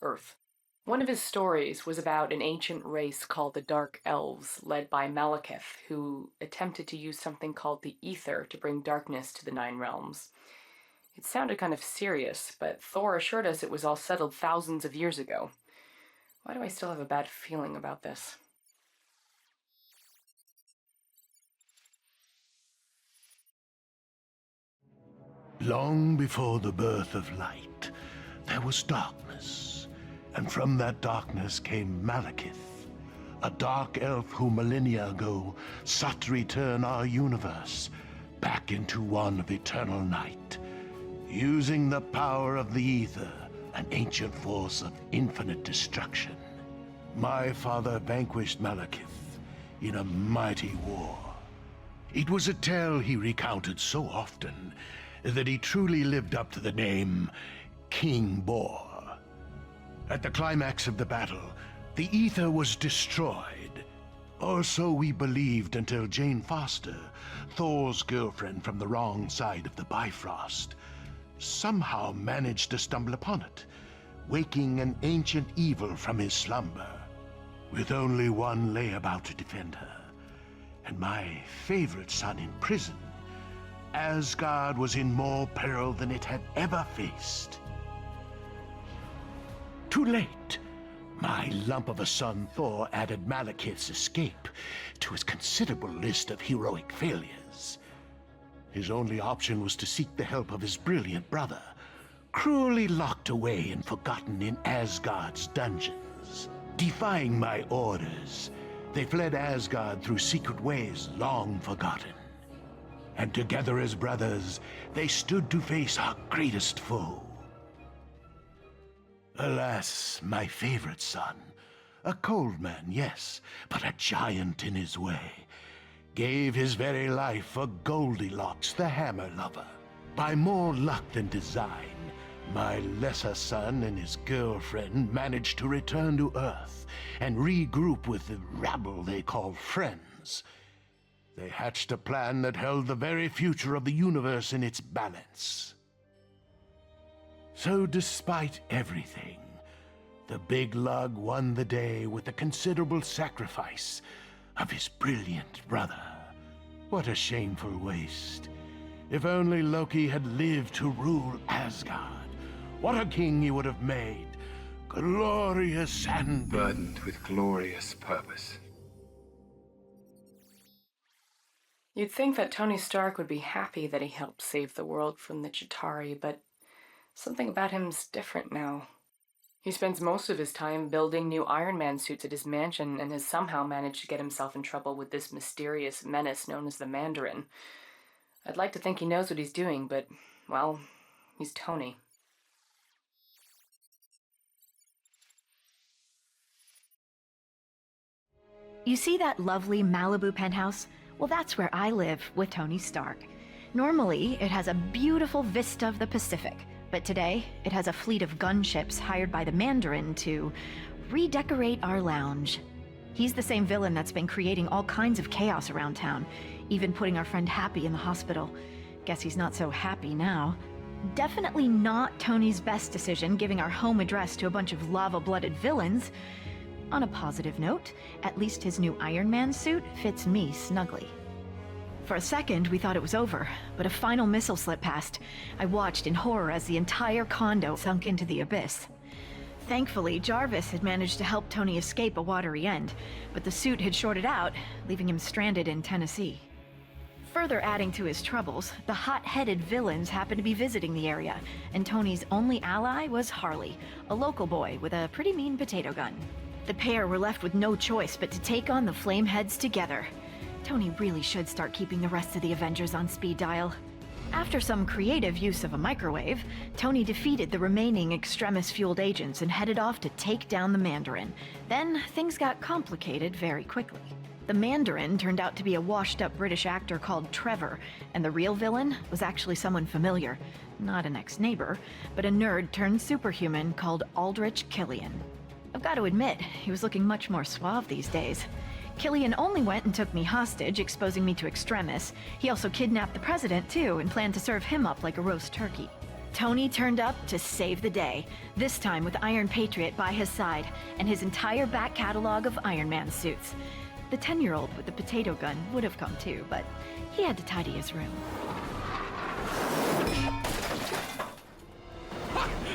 Earth. One of his stories was about an ancient race called the Dark Elves, led by Malekith, who attempted to use something called the Ether to bring darkness to the Nine Realms. It sounded kind of serious, but Thor assured us it was all settled thousands of years ago. Why do I still have a bad feeling about this? Long before the birth of light, there was darkness, and from that darkness came Malekith, a dark elf who millennia ago sought to return our universe back into one of eternal night, using the power of the Ether, an ancient force of infinite destruction. My father vanquished Malekith in a mighty war. It was a tale he recounted so often that he truly lived up to the name King Bor. At the climax of the battle, the Ether was destroyed, or so we believed until Jane Foster, Thor's girlfriend from the wrong side of the Bifrost, somehow managed to stumble upon it, waking an ancient evil from his slumber, with only one layabout to defend her, and my favorite son in prison. Asgard was in more peril than it had ever faced. Too late. My lump of a son Thor added Malekith's escape to his considerable list of heroic failures. His only option was to seek the help of his brilliant brother, cruelly locked away and forgotten in Asgard's dungeons. Defying my orders, they fled Asgard through secret ways long forgotten. And together as brothers, they stood to face our greatest foe. Alas, my favorite son, a cold man, yes, but a giant in his way, gave his very life for Goldilocks, the hammer lover. By more luck than design, my lesser son and his girlfriend managed to return to Earth and regroup with the rabble they call friends. They hatched a plan that held the very future of the universe in its balance. So despite everything, the big lug won the day with the considerable sacrifice of his brilliant brother. What a shameful waste. If only Loki had lived to rule Asgard, what a king he would have made. Glorious and burdened with glorious purpose. You'd think that Tony Stark would be happy that he helped save the world from the Chitauri, but something about him's different now. He spends most of his time building new Iron Man suits at his mansion and has somehow managed to get himself in trouble with this mysterious menace known as the Mandarin. I'd like to think he knows what he's doing, but, well, he's Tony. You see that lovely Malibu penthouse? Well, that's where I live with Tony Stark. Normally, it has a beautiful vista of the Pacific, but today, it has a fleet of gunships hired by the Mandarin to redecorate our lounge. He's the same villain that's been creating all kinds of chaos around town, even putting our friend Happy in the hospital. Guess he's not so happy now. Definitely not Tony's best decision giving our home address to a bunch of lava-blooded villains. On a positive note, at least his new Iron Man suit fits me snugly. For a second, we thought it was over, but a final missile slipped past. I watched in horror as the entire condo sunk into the abyss. Thankfully, Jarvis had managed to help Tony escape a watery end, but the suit had shorted out, leaving him stranded in Tennessee. Further adding to his troubles, the hot-headed villains happened to be visiting the area, and Tony's only ally was Harley, a local boy with a pretty mean potato gun. The pair were left with no choice but to take on the Flameheads together. Tony really should start keeping the rest of the Avengers on speed dial. After some creative use of a microwave, Tony defeated the remaining Extremis-fueled agents and headed off to take down the Mandarin. Then, things got complicated very quickly. The Mandarin turned out to be a washed-up British actor called Trevor, and the real villain was actually someone familiar. Not an ex-neighbor, but a nerd-turned-superhuman called Aldrich Killian. I've got to admit, he was looking much more suave these days. Killian only went and took me hostage, exposing me to extremis. He also kidnapped the president, too, and planned to serve him up like a roast turkey. Tony turned up to save the day, this time with Iron Patriot by his side, and his entire back catalog of Iron Man suits. The 10-year-old with the potato gun would have come too, but he had to tidy his room.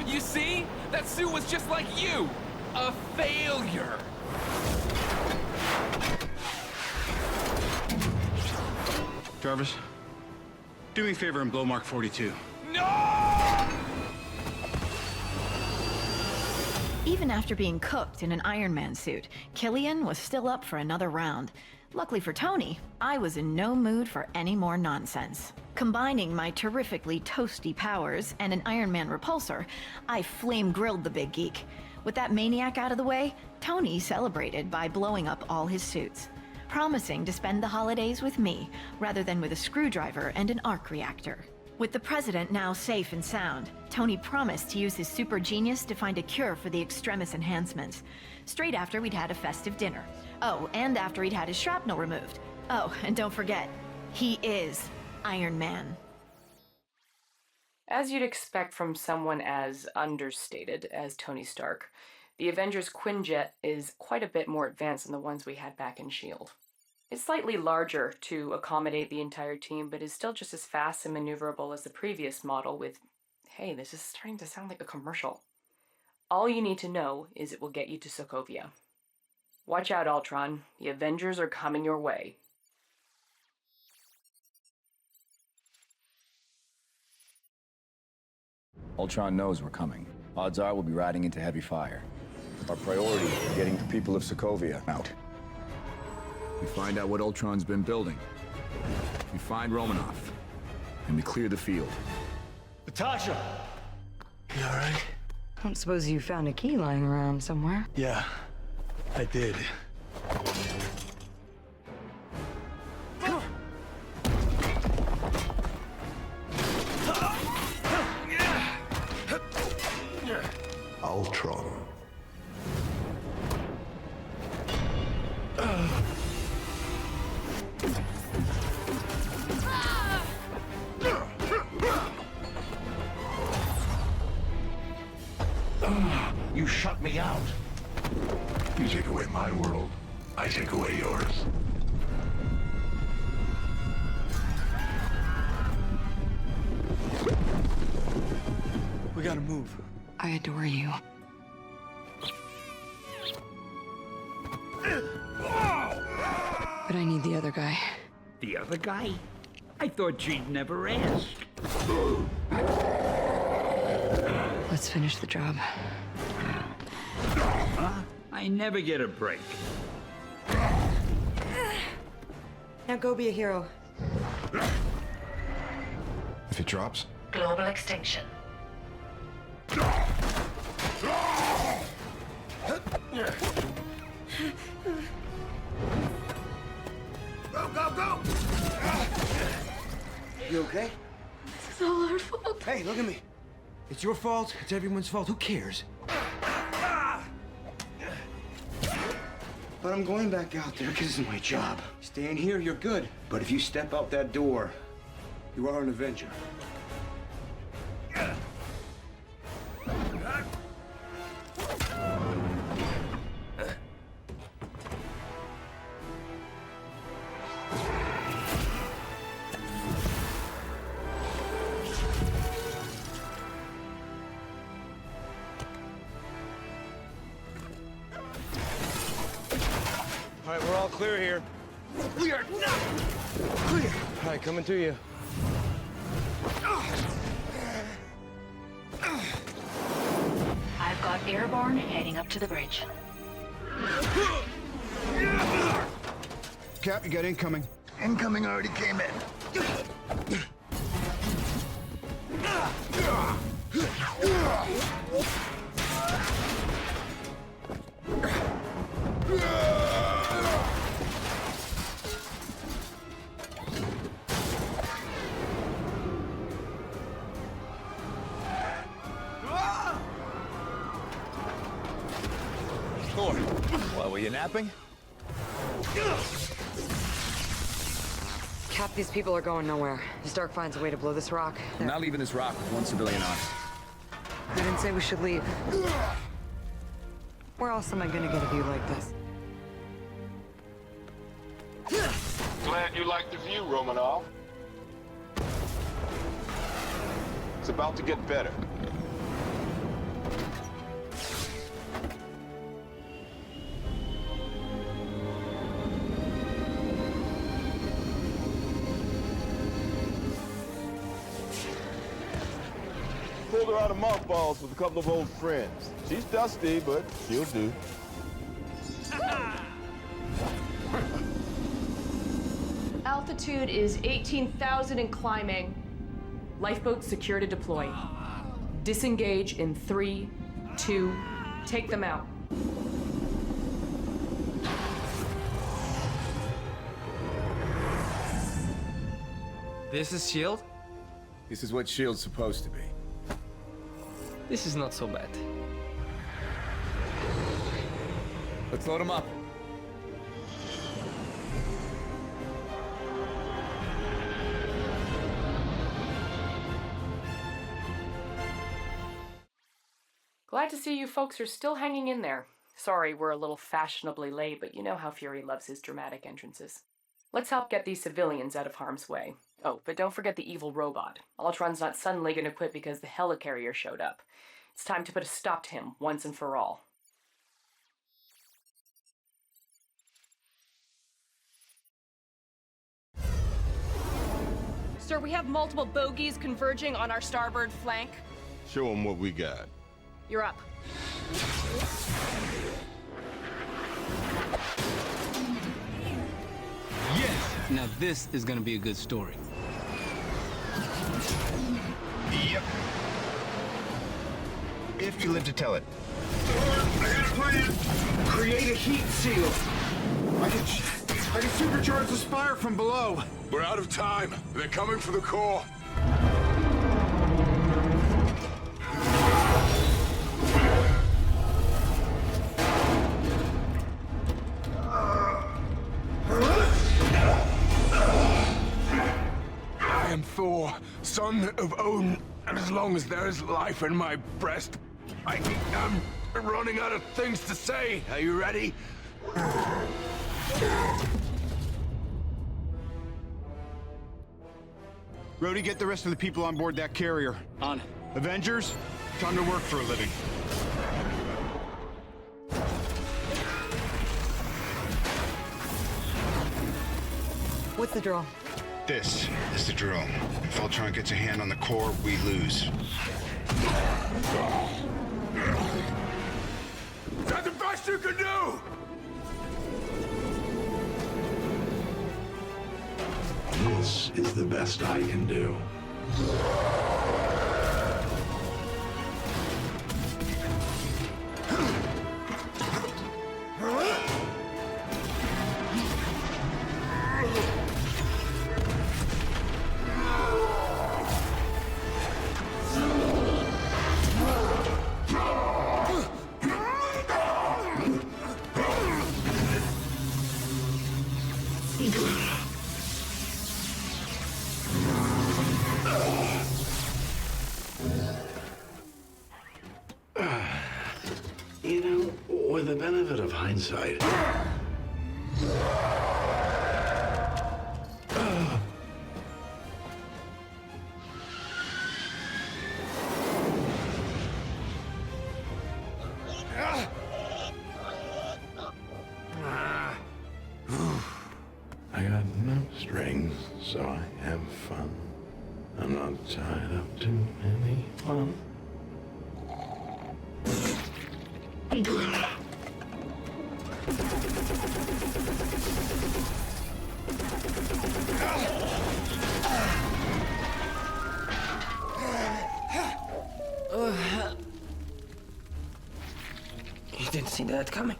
You see? That suit was just like you! A failure! Jarvis, do me a favor and blow Mark 42. No! Even after being cooked in an Iron Man suit, Killian was still up for another round. Luckily for Tony, I was in no mood for any more nonsense. Combining my terrifically toasty powers and an Iron Man repulsor, I flame-grilled the big geek. With that maniac out of the way, Tony celebrated by blowing up all his suits, promising to spend the holidays with me rather than with a screwdriver and an arc reactor. With the president now safe and sound, Tony promised to use his super genius to find a cure for the extremis enhancements. Straight after we'd had a festive dinner. Oh, and after he'd had his shrapnel removed. Oh, and don't forget, he is Iron Man. As you'd expect from someone as understated as Tony Stark, the Avengers Quinjet is quite a bit more advanced than the ones we had back in S.H.I.E.L.D. It's slightly larger to accommodate the entire team, but is still just as fast and maneuverable as the previous model with, hey, this is starting to sound like a commercial. All you need to know is it will get you to Sokovia. Watch out, Ultron. The Avengers are coming your way. Ultron knows we're coming. Odds are we'll be riding into heavy fire. Our priority is getting the people of Sokovia out. We find out what Ultron's been building. We find Romanoff. And we clear the field. Natasha! You alright? I don't suppose you found a key lying around somewhere? Yeah, I did. Ultron. You shut me out. You take away my world, I take away yours. We gotta move. I adore you. But I need the other guy. The other guy? I thought you'd never ask. Let's finish the job. Huh? I never get a break. Now go be a hero. If it drops? Global extinction. Go, go, go! You okay? This is all our fault. Hey, look at me. It's your fault. It's everyone's fault. Who cares? But I'm going back out there because it's my job. Staying here, you're good. But if you step out that door, you are an Avenger. All right, we're all clear here. We are not clear. All right, coming to you. I've got airborne heading up to the bridge. Cap, you got incoming. Incoming already came in. Thor, what, were you napping? Cap, these people are going nowhere. Stark finds a way to blow this rock. I'm not leaving this rock with one civilian on it. I didn't say we should leave. Where else am I gonna get a view like this? Glad you like the view, Romanov. It's about to get better. Pulled her out of mothballs with a couple of old friends. She's dusty, but she'll do. Altitude is 18,000 and climbing. Lifeboats secure to deploy. Disengage in 3, 2, take them out. This is S.H.I.E.L.D.? This is what S.H.I.E.L.D's supposed to be. This is not so bad. Let's load them up. Glad to see you folks are still hanging in there. Sorry we're a little fashionably late, but you know how Fury loves his dramatic entrances. Let's help get these civilians out of harm's way. Oh, but don't forget the evil robot. Ultron's not suddenly gonna quit because the helicarrier showed up. It's time to put a stop to him once and for all. Sir, we have multiple bogies converging on our starboard flank. Show them what we got. You're up. Yes! Now this is gonna be a good story. Yep. If you live to tell it. I got a plan. Create a heat seal. I can supercharge the spire from below. We're out of time. They're coming for the core. I am Thor, son of Odin, and as long as there is life in my breast, I'm running out of things to say. Are you ready? Rhodey, get the rest of the people on board that carrier. On. Avengers, time to work for a living. What's the drill? This is the drill. If Ultron gets a hand on the core, we lose. Is that the best you can do? This is the best I can do. You know, with the benefit of hindsight, I got no strings, so I have fun. I'm not tied up to anyone. You didn't see that coming.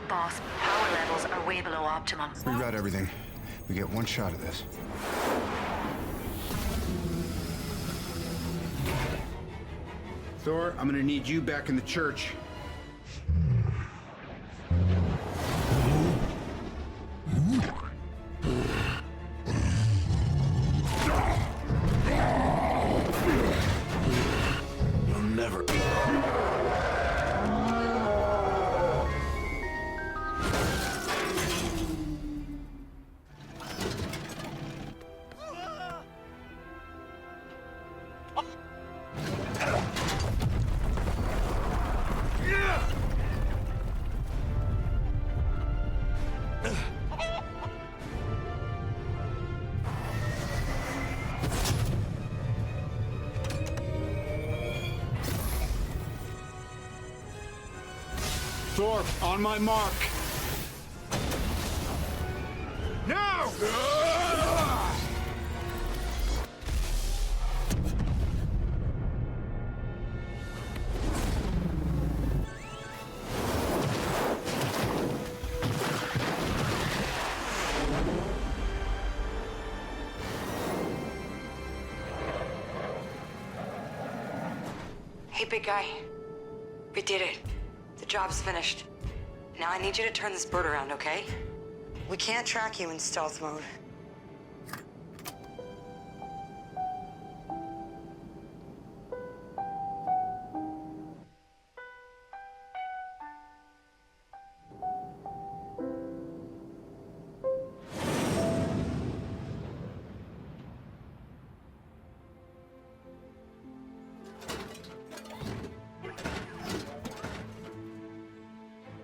Boss, power levels are way below optimum. Reroute everything. We get one shot of this. Thor, I'm gonna need you back in the church. You'll never. Thor, on my mark. Now! Hey, big guy. We did it. The job's finished. Now I need you to turn this bird around, okay? We can't track you in stealth mode.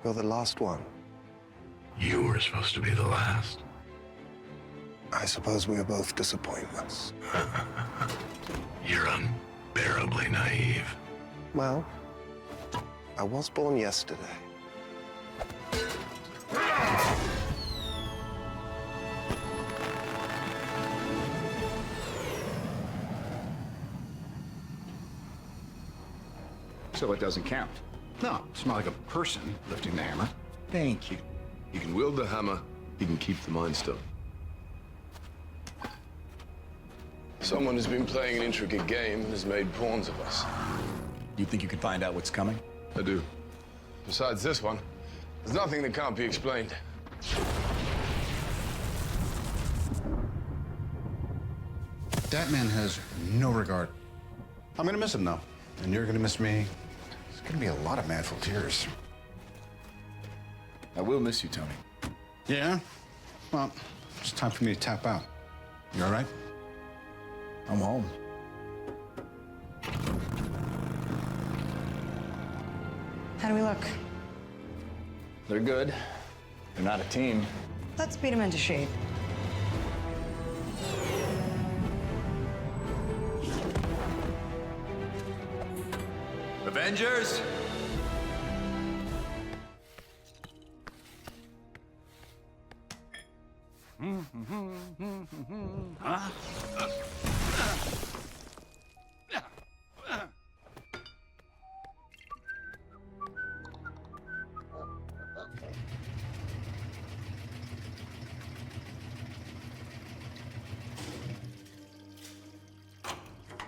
You're the last one. You were supposed to be the last. I suppose we are both disappointments. You're unbearably naive. Well, I was born yesterday. So it doesn't count? No, it's not like a person lifting the hammer. Thank you. He can wield the hammer, he can keep the Mind Stone. Someone has been playing an intricate game and has made pawns of us. You think you can find out what's coming? I do. Besides this one, there's nothing that can't be explained. That man has no regard. I'm gonna miss him, though. And you're gonna miss me. It's gonna be a lot of manful tears. I will miss you, Tony. Yeah? Well, it's time for me to tap out. You all right? I'm home. How do we look? They're good. They're not a team. Let's beat them into shape. Avengers! Huh?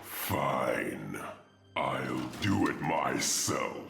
Fine. I'll do it myself.